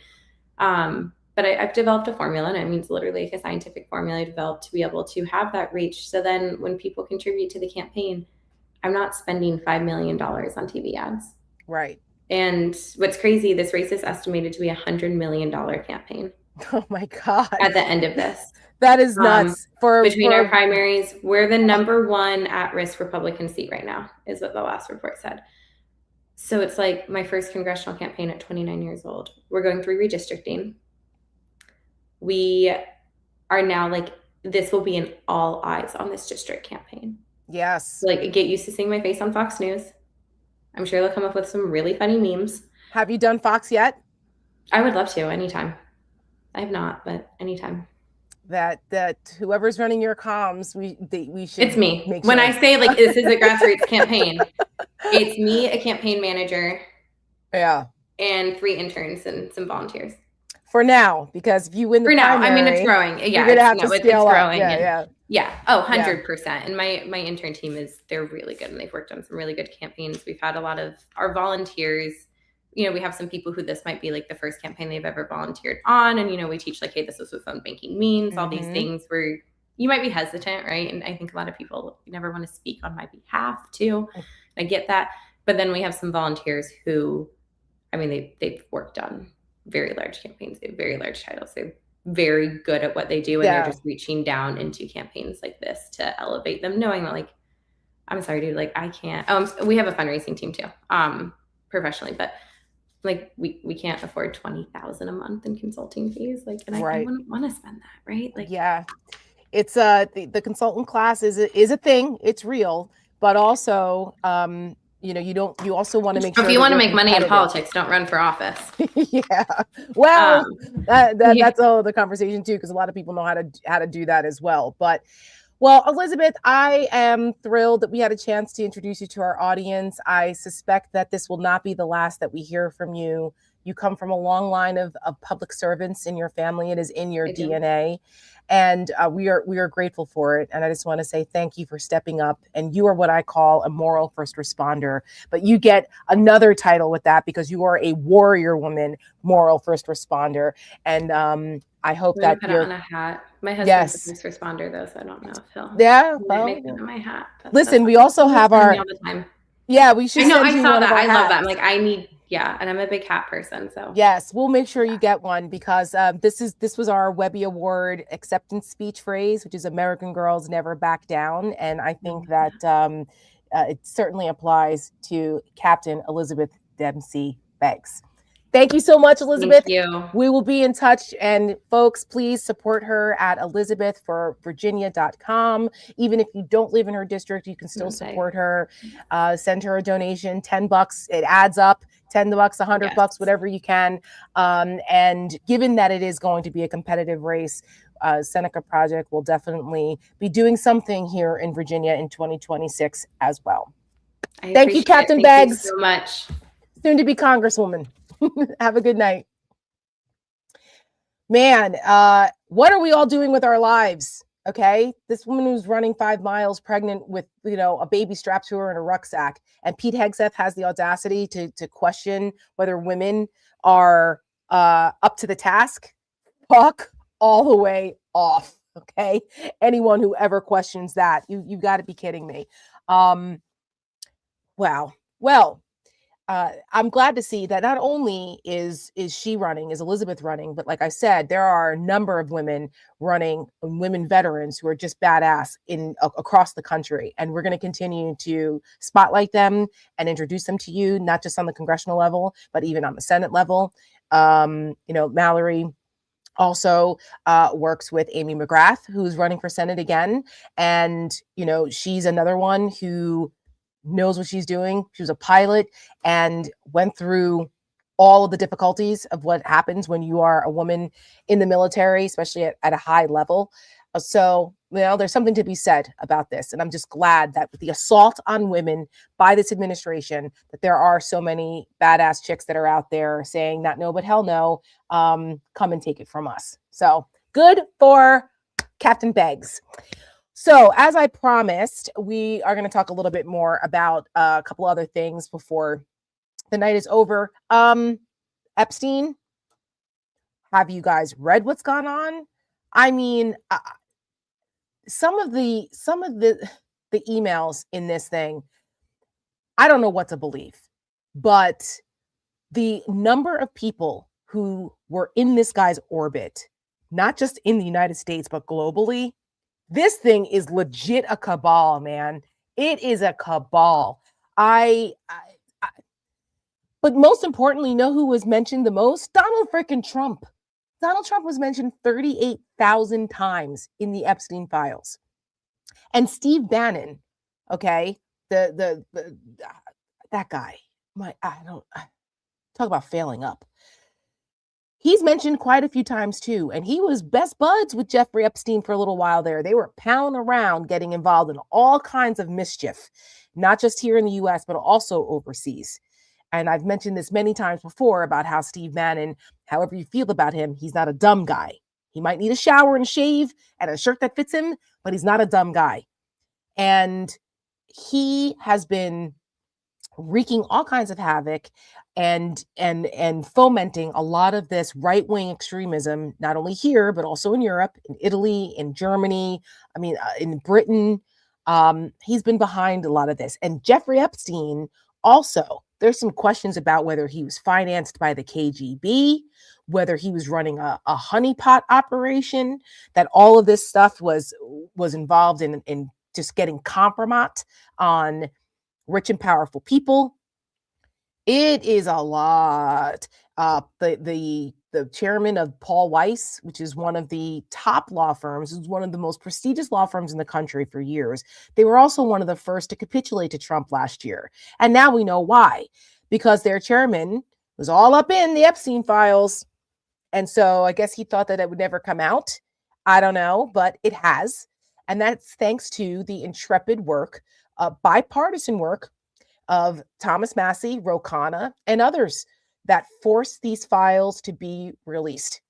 Speaker 2: But I've developed a formula, and it's literally a scientific formula developed to be able to have that reach. So then when people contribute to the campaign, I'm not spending $5 million on TV ads.
Speaker 1: Right.
Speaker 2: And what's crazy, this race is estimated to be $100 million campaign.
Speaker 1: Oh my God.
Speaker 2: At the end of this.
Speaker 1: That is nuts.
Speaker 2: Between our primaries, we're the number one at-risk Republican seat right now, is what the last report said. So it's my first congressional campaign at 29 years old. We're going through redistricting. We are now this will be an all eyes on this district campaign.
Speaker 1: Yes.
Speaker 2: Get used to seeing my face on Fox News. I'm sure they'll come up with some really funny memes.
Speaker 1: Have you done Fox yet?
Speaker 2: I would love to, anytime. I have not, but anytime.
Speaker 1: That whoever's running your comms, we should.
Speaker 2: It's me. When I say this is a grassroots campaign, it's me, a campaign manager, and 3 interns and some volunteers.
Speaker 1: For now, because if you win the primary,
Speaker 2: it's growing. Yeah,
Speaker 1: you're gonna have to scale
Speaker 2: it's growing.
Speaker 1: Up.
Speaker 2: Yeah. Oh, 100%. And my intern team they're really good, and they've worked on some really good campaigns. We've had a lot of our volunteers we have some people who this might be like the first campaign they've ever volunteered on. And, we teach like, hey, this is what phone banking means, all these things where you might be hesitant, right? And I think a lot of people never want to speak on my behalf too. I get that. But then we have some volunteers who, they've worked on very large campaigns. They have very large titles. They're very good at what they do. And they're just reaching down into campaigns like this to elevate them, knowing that, like, I'm sorry, dude, like I can't. We have a fundraising team too, professionally, but like we can't afford $20,000 a month in consulting fees. Like, and I wouldn't want to spend that, right? Like,
Speaker 1: it's the consultant class is a thing. It's real, but also you also want to make sure
Speaker 2: if you want to make money in politics, don't run for office.
Speaker 1: Well, that's all the conversation too, because a lot of people know how to do that as well. But well, Elizabeth, I am thrilled that we had a chance to introduce you to our audience. I suspect that this will not be the last that we hear from you. You come from a long line of public servants in your family. It is in your DNA. And we are grateful for it. And I just want to say thank you for stepping up. And you are what I call a moral first responder. But you get another title with that because you are a warrior woman, moral first responder. And I hope that you're
Speaker 2: on a hat. My husband's a first responder though, so I don't know if he'll make it on my hat.
Speaker 1: Listen, we also have our
Speaker 2: all the time.
Speaker 1: Yeah, we should.
Speaker 2: I saw that. I love that. I'm like, I need. Yeah, and I'm a big hat person, so
Speaker 1: yes, we'll make sure you get one because this was our Webby Award acceptance speech phrase, which is "American Girls Never Back Down," and I think that it certainly applies to Captain Elizabeth Dempsey Beggs. Thank you so much, Elizabeth.
Speaker 2: Thank you.
Speaker 1: We will be in touch. And folks, please support her at elizabethforvirginia.com. Even if you don't live in her district, you can still support her. Send her a donation, $10. It adds up. $10, $100, whatever you can. And given that it is going to be a competitive race, Seneca Project will definitely be doing something here in Virginia in 2026 as well. Thank you, Captain Beggs.
Speaker 2: Thank you so much.
Speaker 1: Soon to be Congresswoman. Have a good night. Man, what are we all doing with our lives? Okay, this woman who's running 5 miles pregnant with, a baby strapped to her in a rucksack. And Pete Hegseth has the audacity to question whether women are up to the task. Fuck all the way off. Okay, anyone who ever questions that, you got to be kidding me. Wow. Well, I'm glad to see that not only is she running, is Elizabeth running, but like I said, there are a number of women running, women veterans who are just badass across the country. And we're going to continue to spotlight them and introduce them to you, not just on the congressional level, but even on the Senate level. Mallory also works with Amy McGrath, who's running for Senate again. And, she's another one who knows what she's doing. She was a pilot and went through all of the difficulties of what happens when you are a woman in the military, especially at a high level. So, there's something to be said about this. And I'm just glad that with the assault on women by this administration, that there are so many badass chicks that are out there saying not no, but hell no, come and take it from us. So good for Captain Beggs. So as I promised, we are going to talk a little bit more about a couple other things before the night is over. Epstein, have you guys read what's gone on? I mean, some of the emails in this thing, I don't know what to believe, but the number of people who were in this guy's orbit, not just in the United States, but globally, this thing is legit a cabal, man. It is a cabal. But most importantly, you know who was mentioned the most? Donald freaking Trump. Donald Trump was mentioned 38,000 times in the Epstein files. And Steve Bannon, okay, that guy. Talk about failing up. He's mentioned quite a few times too, and he was best buds with Jeffrey Epstein for a little while there. They were pounding around, getting involved in all kinds of mischief, not just here in the U.S., but also overseas. And I've mentioned this many times before about how Steve Bannon, however you feel about him, he's not a dumb guy. He might need a shower and a shave and a shirt that fits him, but he's not a dumb guy. And he has been wreaking all kinds of havoc and fomenting a lot of this right-wing extremism, not only here, but also in Europe, in Italy, in Germany, in Britain. He's been behind a lot of this. And Jeffrey Epstein also, there's some questions about whether he was financed by the KGB, whether he was running a honeypot operation, that all of this stuff was involved in just getting compromise on rich and powerful people. It is a lot. The chairman of Paul Weiss, which is one of the top law firms, is one of the most prestigious law firms in the country for years. They were also one of the first to capitulate to Trump last year. And now we know why, because their chairman was all up in the Epstein files. And so I guess he thought that it would never come out. I don't know, but it has. And that's thanks to the intrepid work, bipartisan work of Thomas Massie, Ro Khanna, and others that forced these files to be released.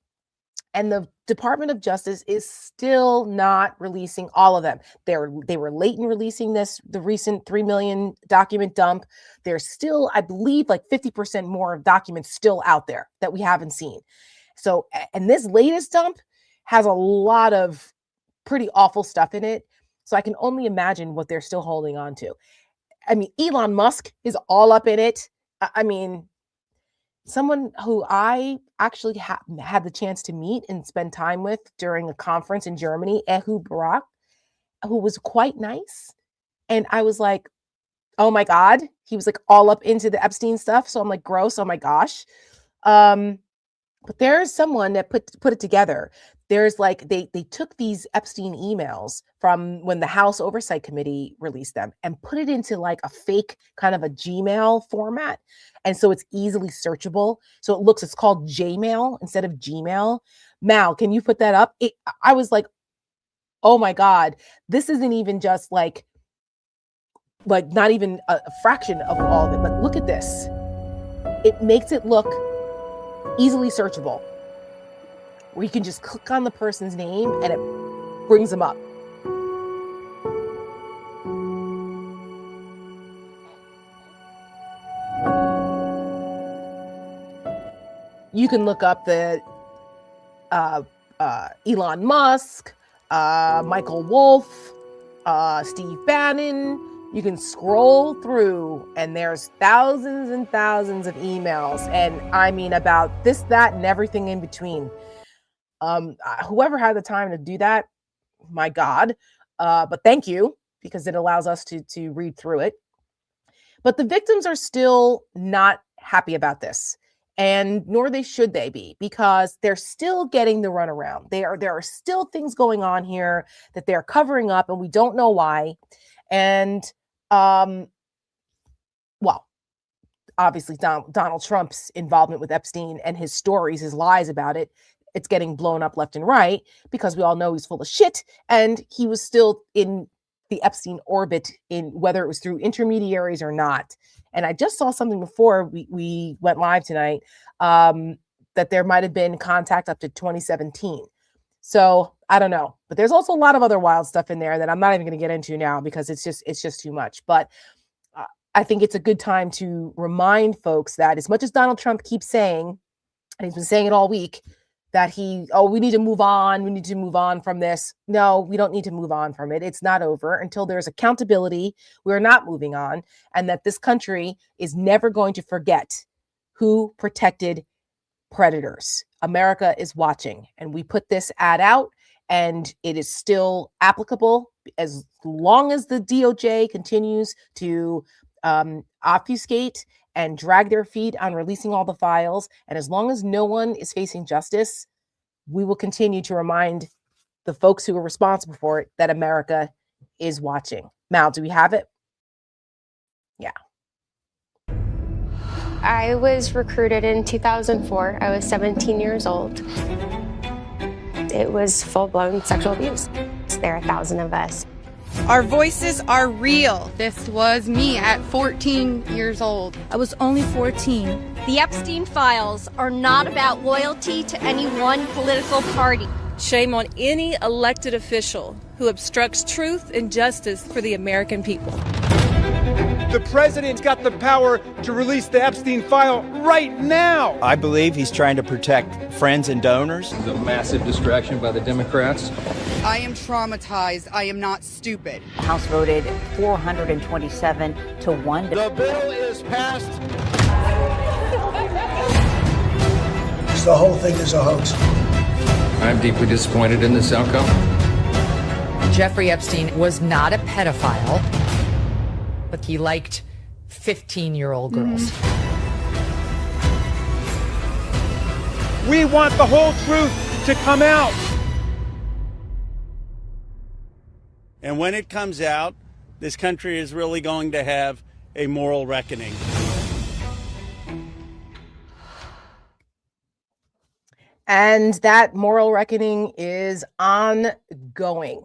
Speaker 1: And the Department of Justice is still not releasing all of them. They were late in releasing the recent 3 million document dump. There's still, I believe, like 50% more of documents still out there that we haven't seen. So, and this latest dump has a lot of pretty awful stuff in it. So I can only imagine what they're still holding on to. I mean, Elon Musk is all up in it. I mean, someone who I actually had the chance to meet and spend time with during a conference in Germany, Ehud Barak, who was quite nice. And I was like, oh my God, he was like all up into the Epstein stuff. So I'm like, gross. Oh my gosh. But there's someone that put it together. There's like, they took these Epstein emails from when the House Oversight Committee released them and put it into like a fake kind of a Gmail format. And so it's easily searchable. So it's called Jmail instead of Gmail. Mal, can you put that up? I was like, oh my God, this isn't even just like not even a fraction of all of it. But look at this. It makes it look easily searchable, where you can just click on the person's name and it brings them up. You can look up the Elon Musk, Michael Wolff, Steve Bannon. You can scroll through and there's thousands and thousands of emails. And I mean about this, that, and everything in between. Whoever had the time to do that, my God. But thank you, because it allows us to read through it. But the victims are still not happy about this. And nor should they be, because they're still getting the runaround. There are still things going on here that they're covering up, and we don't know why. And well, obviously Donald Trump's involvement with Epstein and his stories, his lies about it, it's getting blown up left and right, because we all know he's full of shit, and he was still in the Epstein orbit, in whether it was through intermediaries or not. And I just saw something before we went live tonight, that there might have been contact up to 2017. So I don't know, but there's also a lot of other wild stuff in there that I'm not even going to get into now, because it's just too much. But I think it's a good time to remind folks that, as much as Donald Trump keeps saying, and he's been saying it all week, that we need to move on. We need to move on from this. No, we don't need to move on from it. It's not over until there's accountability. We're not moving on. And that this country is never going to forget who protected predators. America is watching. And we put this ad out, and it is still applicable as long as the DOJ continues to obfuscate and drag their feet on releasing all the files. And as long as no one is facing justice, we will continue to remind the folks who are responsible for it that America is watching. Mal, do we have it? Yeah.
Speaker 4: I was recruited in 2004. I was 17 years old. It was full-blown sexual abuse. There are 1,000 of us.
Speaker 5: Our voices are real. This was me at 14 years old.
Speaker 6: I was only 14.
Speaker 7: The Epstein files are not about loyalty to any one political party.
Speaker 6: Shame on any elected official who obstructs truth and justice for the American people.
Speaker 8: The president's got the power to release the Epstein file right now.
Speaker 9: I believe he's trying to protect friends and donors.
Speaker 10: The massive distraction by the Democrats.
Speaker 5: I am traumatized. I am not stupid.
Speaker 11: The House voted 427 to 1.
Speaker 8: The bill is passed.
Speaker 12: The whole thing is a hoax.
Speaker 10: I'm deeply disappointed in this outcome.
Speaker 13: Jeffrey Epstein was not a pedophile, but he liked 15-year-old girls.
Speaker 8: We want the whole truth to come out.
Speaker 9: And when it comes out, this country is really going to have a moral reckoning.
Speaker 1: And that moral reckoning is ongoing.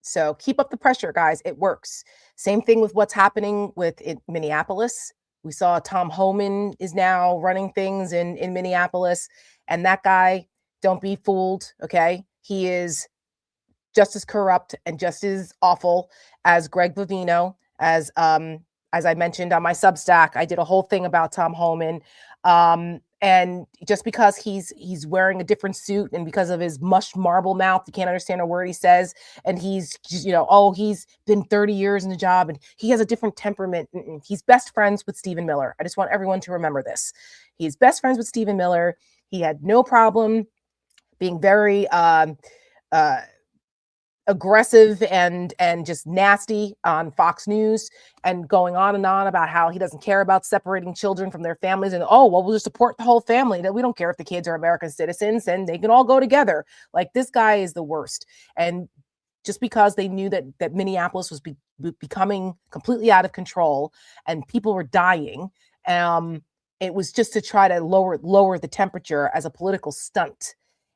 Speaker 1: So keep up the pressure, guys. It works. Same thing with what's happening with Minneapolis. We saw Tom Homan is now running things in Minneapolis. And that guy, don't be fooled, okay? He is just as corrupt and just as awful as Greg Vivino. As I mentioned on my Substack, I did a whole thing about Tom Homan. And just because he's wearing a different suit and because of his mushed marble mouth, you can't understand a word he says. And he's just, he's been 30 years in the job and he has a different temperament. He's best friends with Stephen Miller. I just want everyone to remember this. He's best friends with Stephen Miller. He had no problem being very aggressive and just nasty on Fox News and going on and on about how he doesn't care about separating children from their families and we'll just support the whole family. That we don't care if the kids are American citizens and they can all go together. Like, this guy is the worst. And just because they knew that Minneapolis was becoming completely out of control and people were dying, it was just to try to lower the temperature as a political stunt.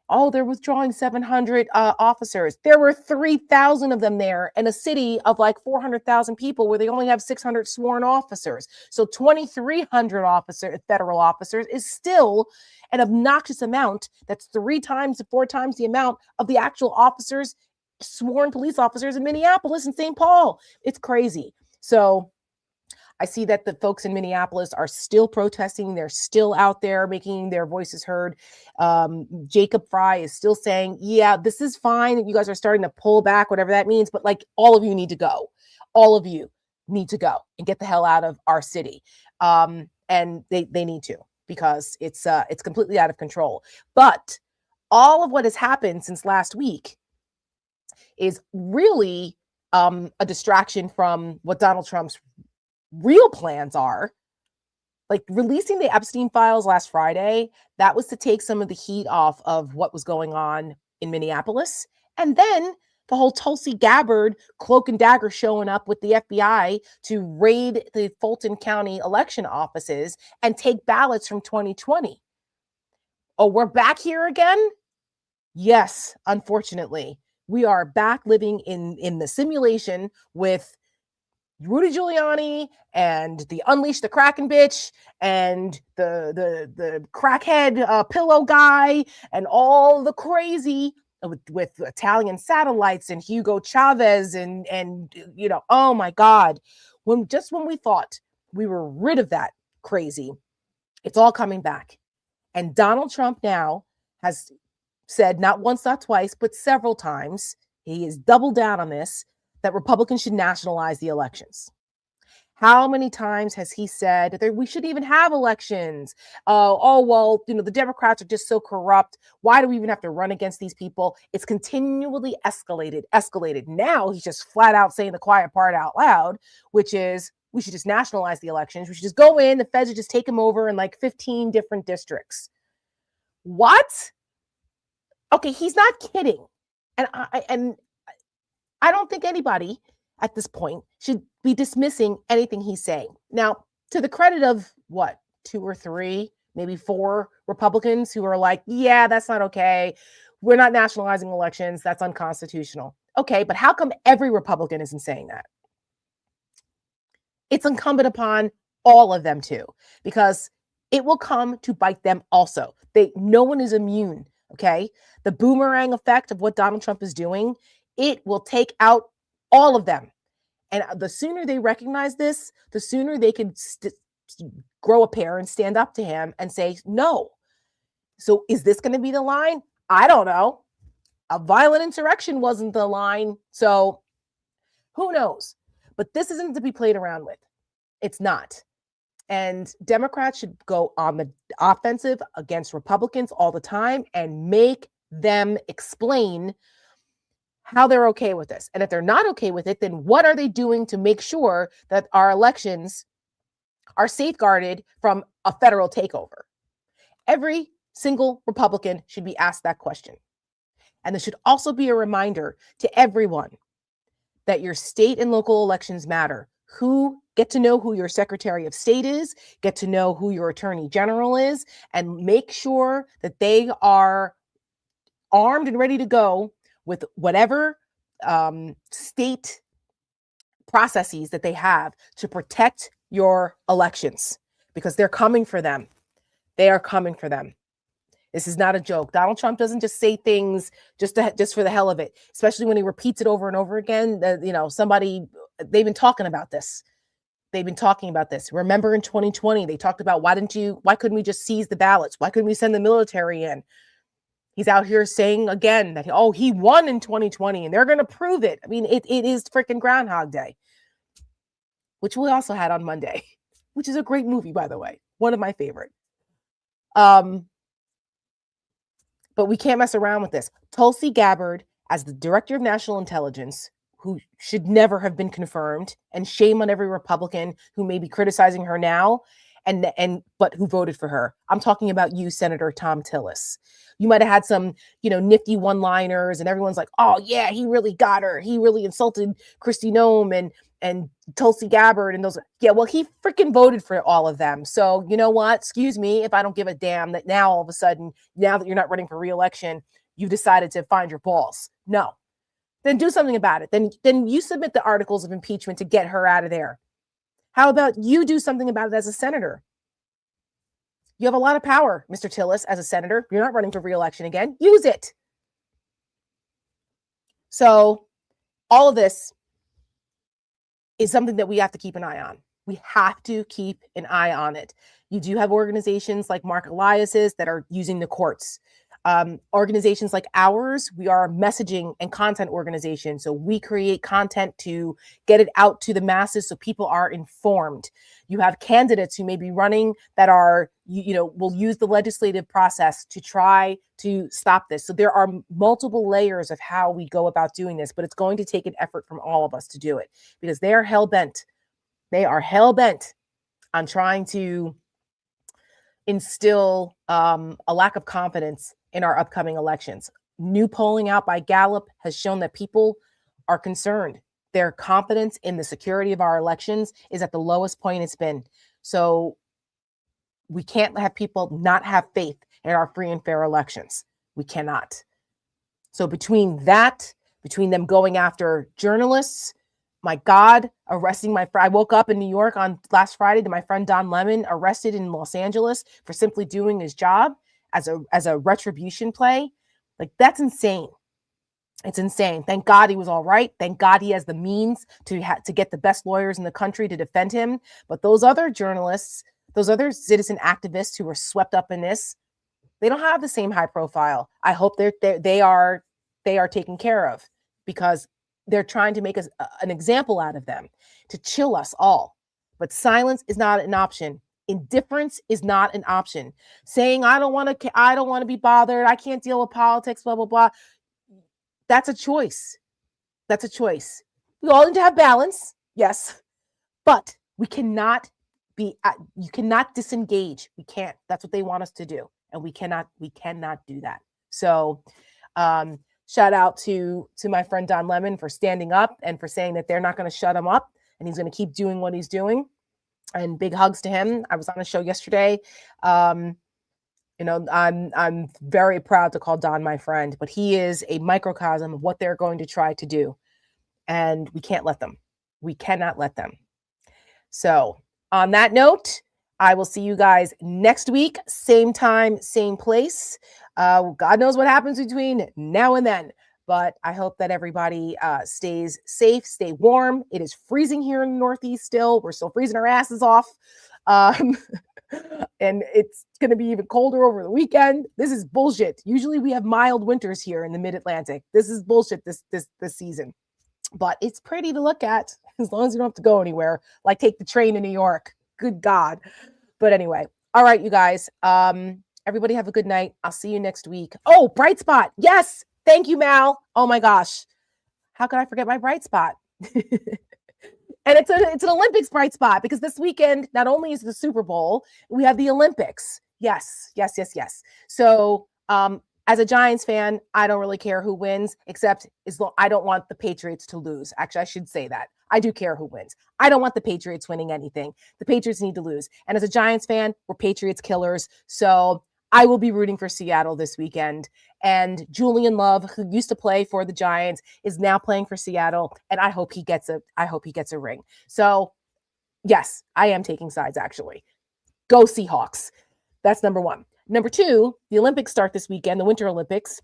Speaker 1: Oh, they're withdrawing 700 officers. There were 3,000 of them there in a city of like 400,000 people where they only have 600 sworn officers. So 2,300 federal officers is still an obnoxious amount. That's 3 times to 4 times the amount of the actual officers, sworn police officers in Minneapolis and St. Paul. It's crazy. So I see that the folks in Minneapolis are still protesting. They're still out there making their voices heard. Jacob Fry is still saying, yeah, this is fine that you guys are starting to pull back, whatever that means. But like, all of you need to go. All of you need to go and get the hell out of our city. And they need to, because it's completely out of control. But all of what has happened since last week is really a distraction from what Donald Trump's real plans are. Like, releasing the Epstein files last Friday, that was to take some of the heat off of what was going on in Minneapolis. And then the whole Tulsi Gabbard cloak and dagger showing up with the FBI to raid the Fulton County election offices and take ballots from 2020. Oh, we're back here again? Yes, unfortunately. We are back living in the simulation with Rudy Giuliani and the Unleash the Kraken bitch and the crackhead pillow guy and all the crazy with Italian satellites and Hugo Chavez and oh my God. When we thought we were rid of that crazy, it's all coming back. And Donald Trump now has said, not once, not twice, but several times, he has doubled down on this, that Republicans should nationalize the elections. How many times has he said that we should even have elections? The Democrats are just so corrupt. Why do we even have to run against these people? It's continually escalated. Now he's just flat out saying the quiet part out loud, which is we should just nationalize the elections. We should just go in, the feds would just take them over in like 15 different districts. What? Okay, he's not kidding. And I don't think anybody at this point should be dismissing anything he's saying. Now, to the credit of 2 or 3, maybe 4 Republicans who are like, yeah, that's not okay. We're not nationalizing elections. That's unconstitutional. Okay, but how come every Republican isn't saying that? It's incumbent upon all of them too, because it will come to bite them also. No one is immune, okay? The boomerang effect of what Donald Trump is doing, it will take out all of them. And the sooner they recognize this, the sooner they can grow a pair and stand up to him and say, no. So is this going to be the line? I don't know. A violent insurrection wasn't the line. So who knows? But this isn't to be played around with. It's not. And Democrats should go on the offensive against Republicans all the time and make them explain how they're okay with this. And if they're not okay with it, then what are they doing to make sure that our elections are safeguarded from a federal takeover? Every single Republican should be asked that question. And there should also be a reminder to everyone that your state and local elections matter. Get to know who your Secretary of State is, get to know who your Attorney General is, and make sure that they are armed and ready to go with whatever state processes that they have to protect your elections, because they're coming for them. They are coming for them. This is not a joke. Donald Trump doesn't just say things just for the hell of it, especially when he repeats it over and over again. They've been talking about this. They've been talking about this. Remember in 2020, they talked about why couldn't we just seize the ballots? Why couldn't we send the military in? He's out here saying again that, he won in 2020 and they're going to prove it. I mean, it is freaking Groundhog Day, which we also had on Monday, which is a great movie, by the way. One of my favorite. But we can't mess around with this. Tulsi Gabbard, as the director of national intelligence, who should never have been confirmed, and shame on every Republican who may be criticizing her now, but who voted for her. I'm talking about you, Senator Tom Tillis. You might have had some, nifty one-liners, and everyone's like, oh yeah, he really got her. He really insulted Kristi Noem and Tulsi Gabbard and those. Yeah, well, he freaking voted for all of them. So you know what? Excuse me if I don't give a damn that now all of a sudden, now that you're not running for re-election, you decided to find your balls. No. Then do something about it. Then you submit the articles of impeachment to get her out of there. How about you do something about it as a senator? You have a lot of power, Mr. Tillis, as a senator. You're not running for re-election again. Use it. So all of this is something that we have to keep an eye on. We have to keep an eye on it. You do have organizations like Mark Elias's that are using the courts. Organizations like ours, we are a messaging and content organization. So we create content to get it out to the masses so people are informed. You have candidates who may be running that are, will use the legislative process to try to stop this. So there are multiple layers of how we go about doing this, but it's going to take an effort from all of us to do it, because they are hell-bent. They are hell-bent on trying to instill a lack of confidence in our upcoming elections. New polling out by Gallup has shown that people are concerned. Their confidence in the security of our elections is at the lowest point it's been. So we can't have people not have faith in our free and fair elections. We cannot. So between them going after journalists, my God, arresting I woke up in New York on last Friday to my friend Don Lemon arrested in Los Angeles for simply doing his job as a retribution play. Like, that's insane. It's insane. Thank God he was all right. Thank God he has the means to get the best lawyers in the country to defend him. But those other journalists, those other citizen activists who were swept up in this, they don't have the same high profile. I hope they are taken care of, because they're trying to make an example out of them to chill us all. But silence is not an option. Indifference is not an option. Saying I don't want to be bothered, I can't deal with politics, blah, blah, blah. That's a choice. That's a choice. We all need to have balance, yes, but you cannot disengage. We can't. That's what they want us to do, and we cannot do that. So shout out to my friend Don Lemon for standing up and for saying that they're not going to shut him up, and he's going to keep doing what he's doing. And big hugs to him. I was on a show yesterday. I'm very proud to call Don my friend, but he is a microcosm of what they're going to try to do. And we can't let them. We cannot let them. So on that note, I will see you guys next week. Same time, same place. God knows what happens between now and then. but I hope that everybody stays safe, stay warm. It is freezing here in the Northeast still. We're still freezing our asses off. And it's going to be even colder over the weekend. This is bullshit. Usually we have mild winters here in the mid-Atlantic. This is bullshit this season. But it's pretty to look at as long as you don't have to go anywhere, like take the train to New York. Good God. But anyway, all right, you guys. Everybody have a good night. I'll see you next week. Oh, bright spot. Yes. Thank you, Mal. Oh my gosh. How could I forget my bright spot? And it's an Olympics bright spot because this weekend, not only is the Super Bowl, we have the Olympics. Yes. So as a Giants fan, I don't really care who wins, except I don't want the Patriots to lose. Actually, I should say that. I do care who wins. I don't want the Patriots winning anything. The Patriots need to lose. And as a Giants fan, we're Patriots killers. So I will be rooting for Seattle this weekend. And Julian Love, who used to play for the Giants, is now playing for Seattle. And I hope he gets a ring. So yes, I am taking sides, actually. Go Seahawks. That's number one. Number two, the Olympics start this weekend, the Winter Olympics,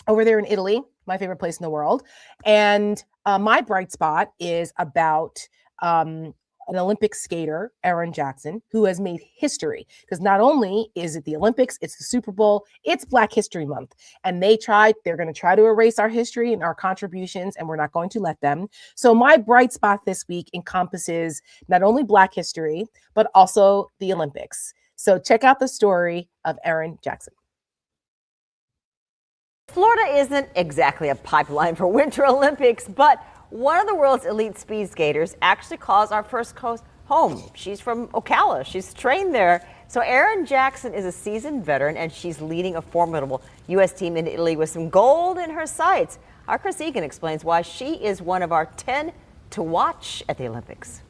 Speaker 1: over there in Italy, my favorite place in the world. And my bright spot is about an Olympic skater, Erin Jackson, who has made history. Because not only is it the Olympics, it's the Super Bowl, it's Black History Month. And they're going to try to erase our history and our contributions, and we're not going to let them. So my bright spot this week encompasses not only Black history, but also the Olympics. So check out the story of Erin Jackson.
Speaker 14: Florida isn't exactly a pipeline for Winter Olympics, but one of the world's elite speed skaters actually calls our first coast home. She's from Ocala. She's trained there. So Erin Jackson is a seasoned veteran, and she's leading a formidable U.S. team in Italy with some gold in her sights. Our Chris Egan explains why she is one of our 10 to watch at the Olympics.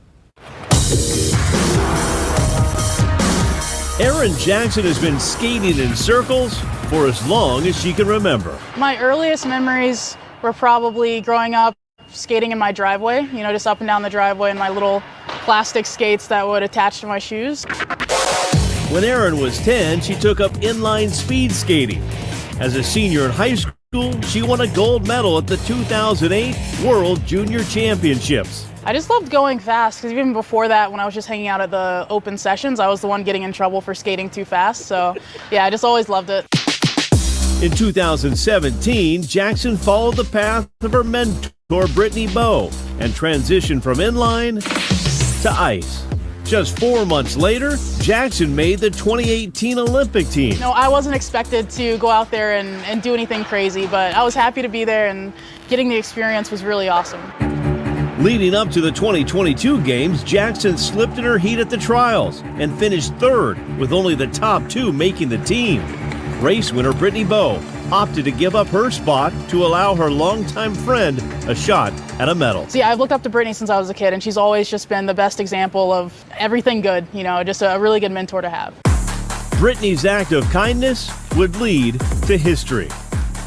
Speaker 15: Erin Jackson has been skating in circles for as long as she can remember.
Speaker 16: My earliest memories were probably growing up skating in my driveway, just up and down the driveway in my little plastic skates that would attach to my shoes.
Speaker 15: When Erin was 10, she took up inline speed skating. As a senior in high school, she won a gold medal at the 2008 World Junior Championships.
Speaker 16: I just loved going fast because even before that, when I was just hanging out at the open sessions, I was the one getting in trouble for skating too fast. So yeah, I just always loved it.
Speaker 15: In 2017, Jackson followed the path of her mentor, Brittany Bowe, and transitioned from inline to ice. Just 4 months later, Jackson made the 2018 Olympic team.
Speaker 16: No, I wasn't expected to go out there and do anything crazy, but I was happy to be there, and getting the experience was really awesome.
Speaker 15: Leading up to the 2022 games, Jackson slipped in her heat at the trials and finished third, with only the top two making the team. Race winner Brittany Bowe opted to give up her spot to allow her longtime friend a shot at a medal.
Speaker 16: See, I've looked up to Brittany since I was a kid, and she's always just been the best example of everything good, just a really good mentor to have.
Speaker 15: Brittany's act of kindness would lead to history.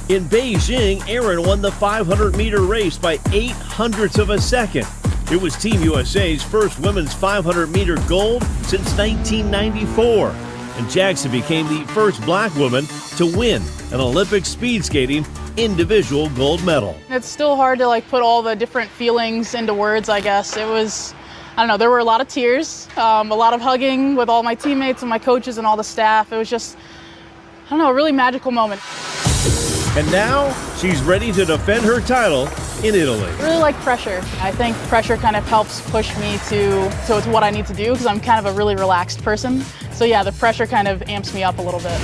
Speaker 15: In Beijing, Erin won the 500-meter race by 0.08 of a second. It was Team USA's first women's 500-meter gold since 1994. And Jackson became the first Black woman to win an Olympic speed skating individual gold medal.
Speaker 16: It's still hard to put all the different feelings into words, I guess. It was, there were a lot of tears, a lot of hugging with all my teammates and my coaches and all the staff. It was just, a really magical moment.
Speaker 15: And now she's ready to defend her title in Italy.
Speaker 16: I really like pressure. I think pressure kind of helps push me to what I need to do because I'm kind of a really relaxed person. So yeah, the pressure kind of amps me up a little bit.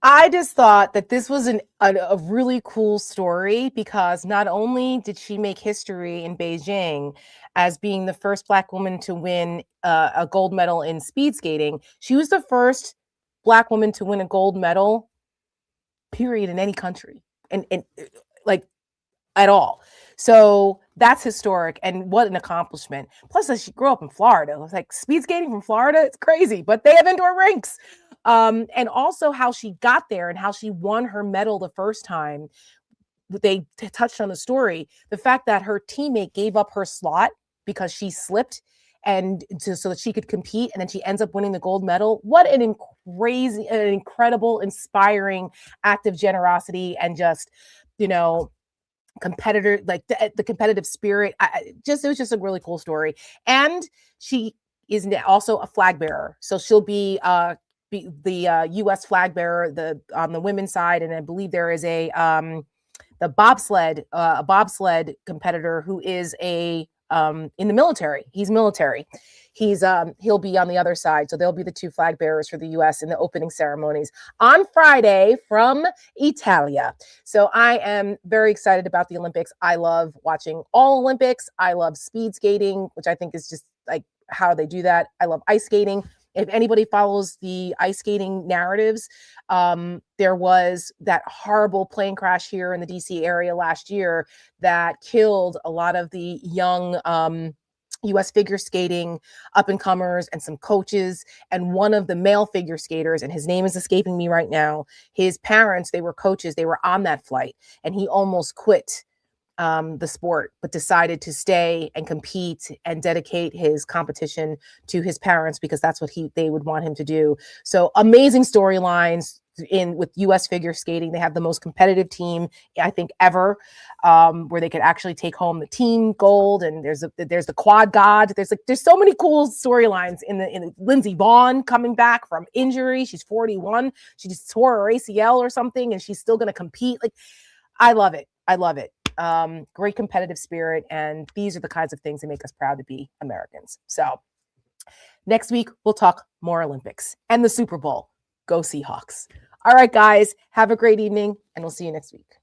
Speaker 1: I just thought that this was a really cool story because not only did she make history in Beijing as being the first Black woman to win a gold medal in speed skating, she was the first Black woman to win a gold medal, period, in any country, and at all. So that's historic, and what an accomplishment. Plus, as she grew up in Florida, it was speed skating from Florida, it's crazy, but they have indoor rinks. And also how she got there and how she won her medal the first time. They touched on the story, the fact that her teammate gave up her slot because she slipped and so that she could compete, and then she ends up winning the gold medal. What an incredible, inspiring act of generosity and just, competitor, like the competitive spirit. It was just a really cool story. And she is also a flag bearer, so she'll be the U.S. flag bearer on the women's side, and I believe there is a bobsled competitor who is in the military. He's military. He'll be on the other side. So they'll be the two flag bearers for the U.S. in the opening ceremonies on Friday from Italia. So I am very excited about the Olympics. I love watching all Olympics. I love speed skating, which I think is just like how they do that. I love ice skating. If anybody follows the ice skating narratives, there was that horrible plane crash here in the DC area last year that killed a lot of the young U.S. figure skating up-and-comers and some coaches. And one of the male figure skaters, and his name is escaping me right now, his parents, they were coaches, they were on that flight, and he almost quit the sport, but decided to stay and compete and dedicate his competition to his parents because that's what they would want him to do. So amazing storylines with U.S. figure skating. They have the most competitive team, I think, ever, where they could actually take home the team gold. And there's the quad god. There's so many cool storylines in Lindsey Vonn coming back from injury. She's 41. She just tore her ACL or something, and she's still going to compete. Like, I love it. I love it. Great competitive spirit. And these are the kinds of things that make us proud to be Americans. So next week, we'll talk more Olympics and the Super Bowl. Go Seahawks. All right, guys, have a great evening, and we'll see you next week.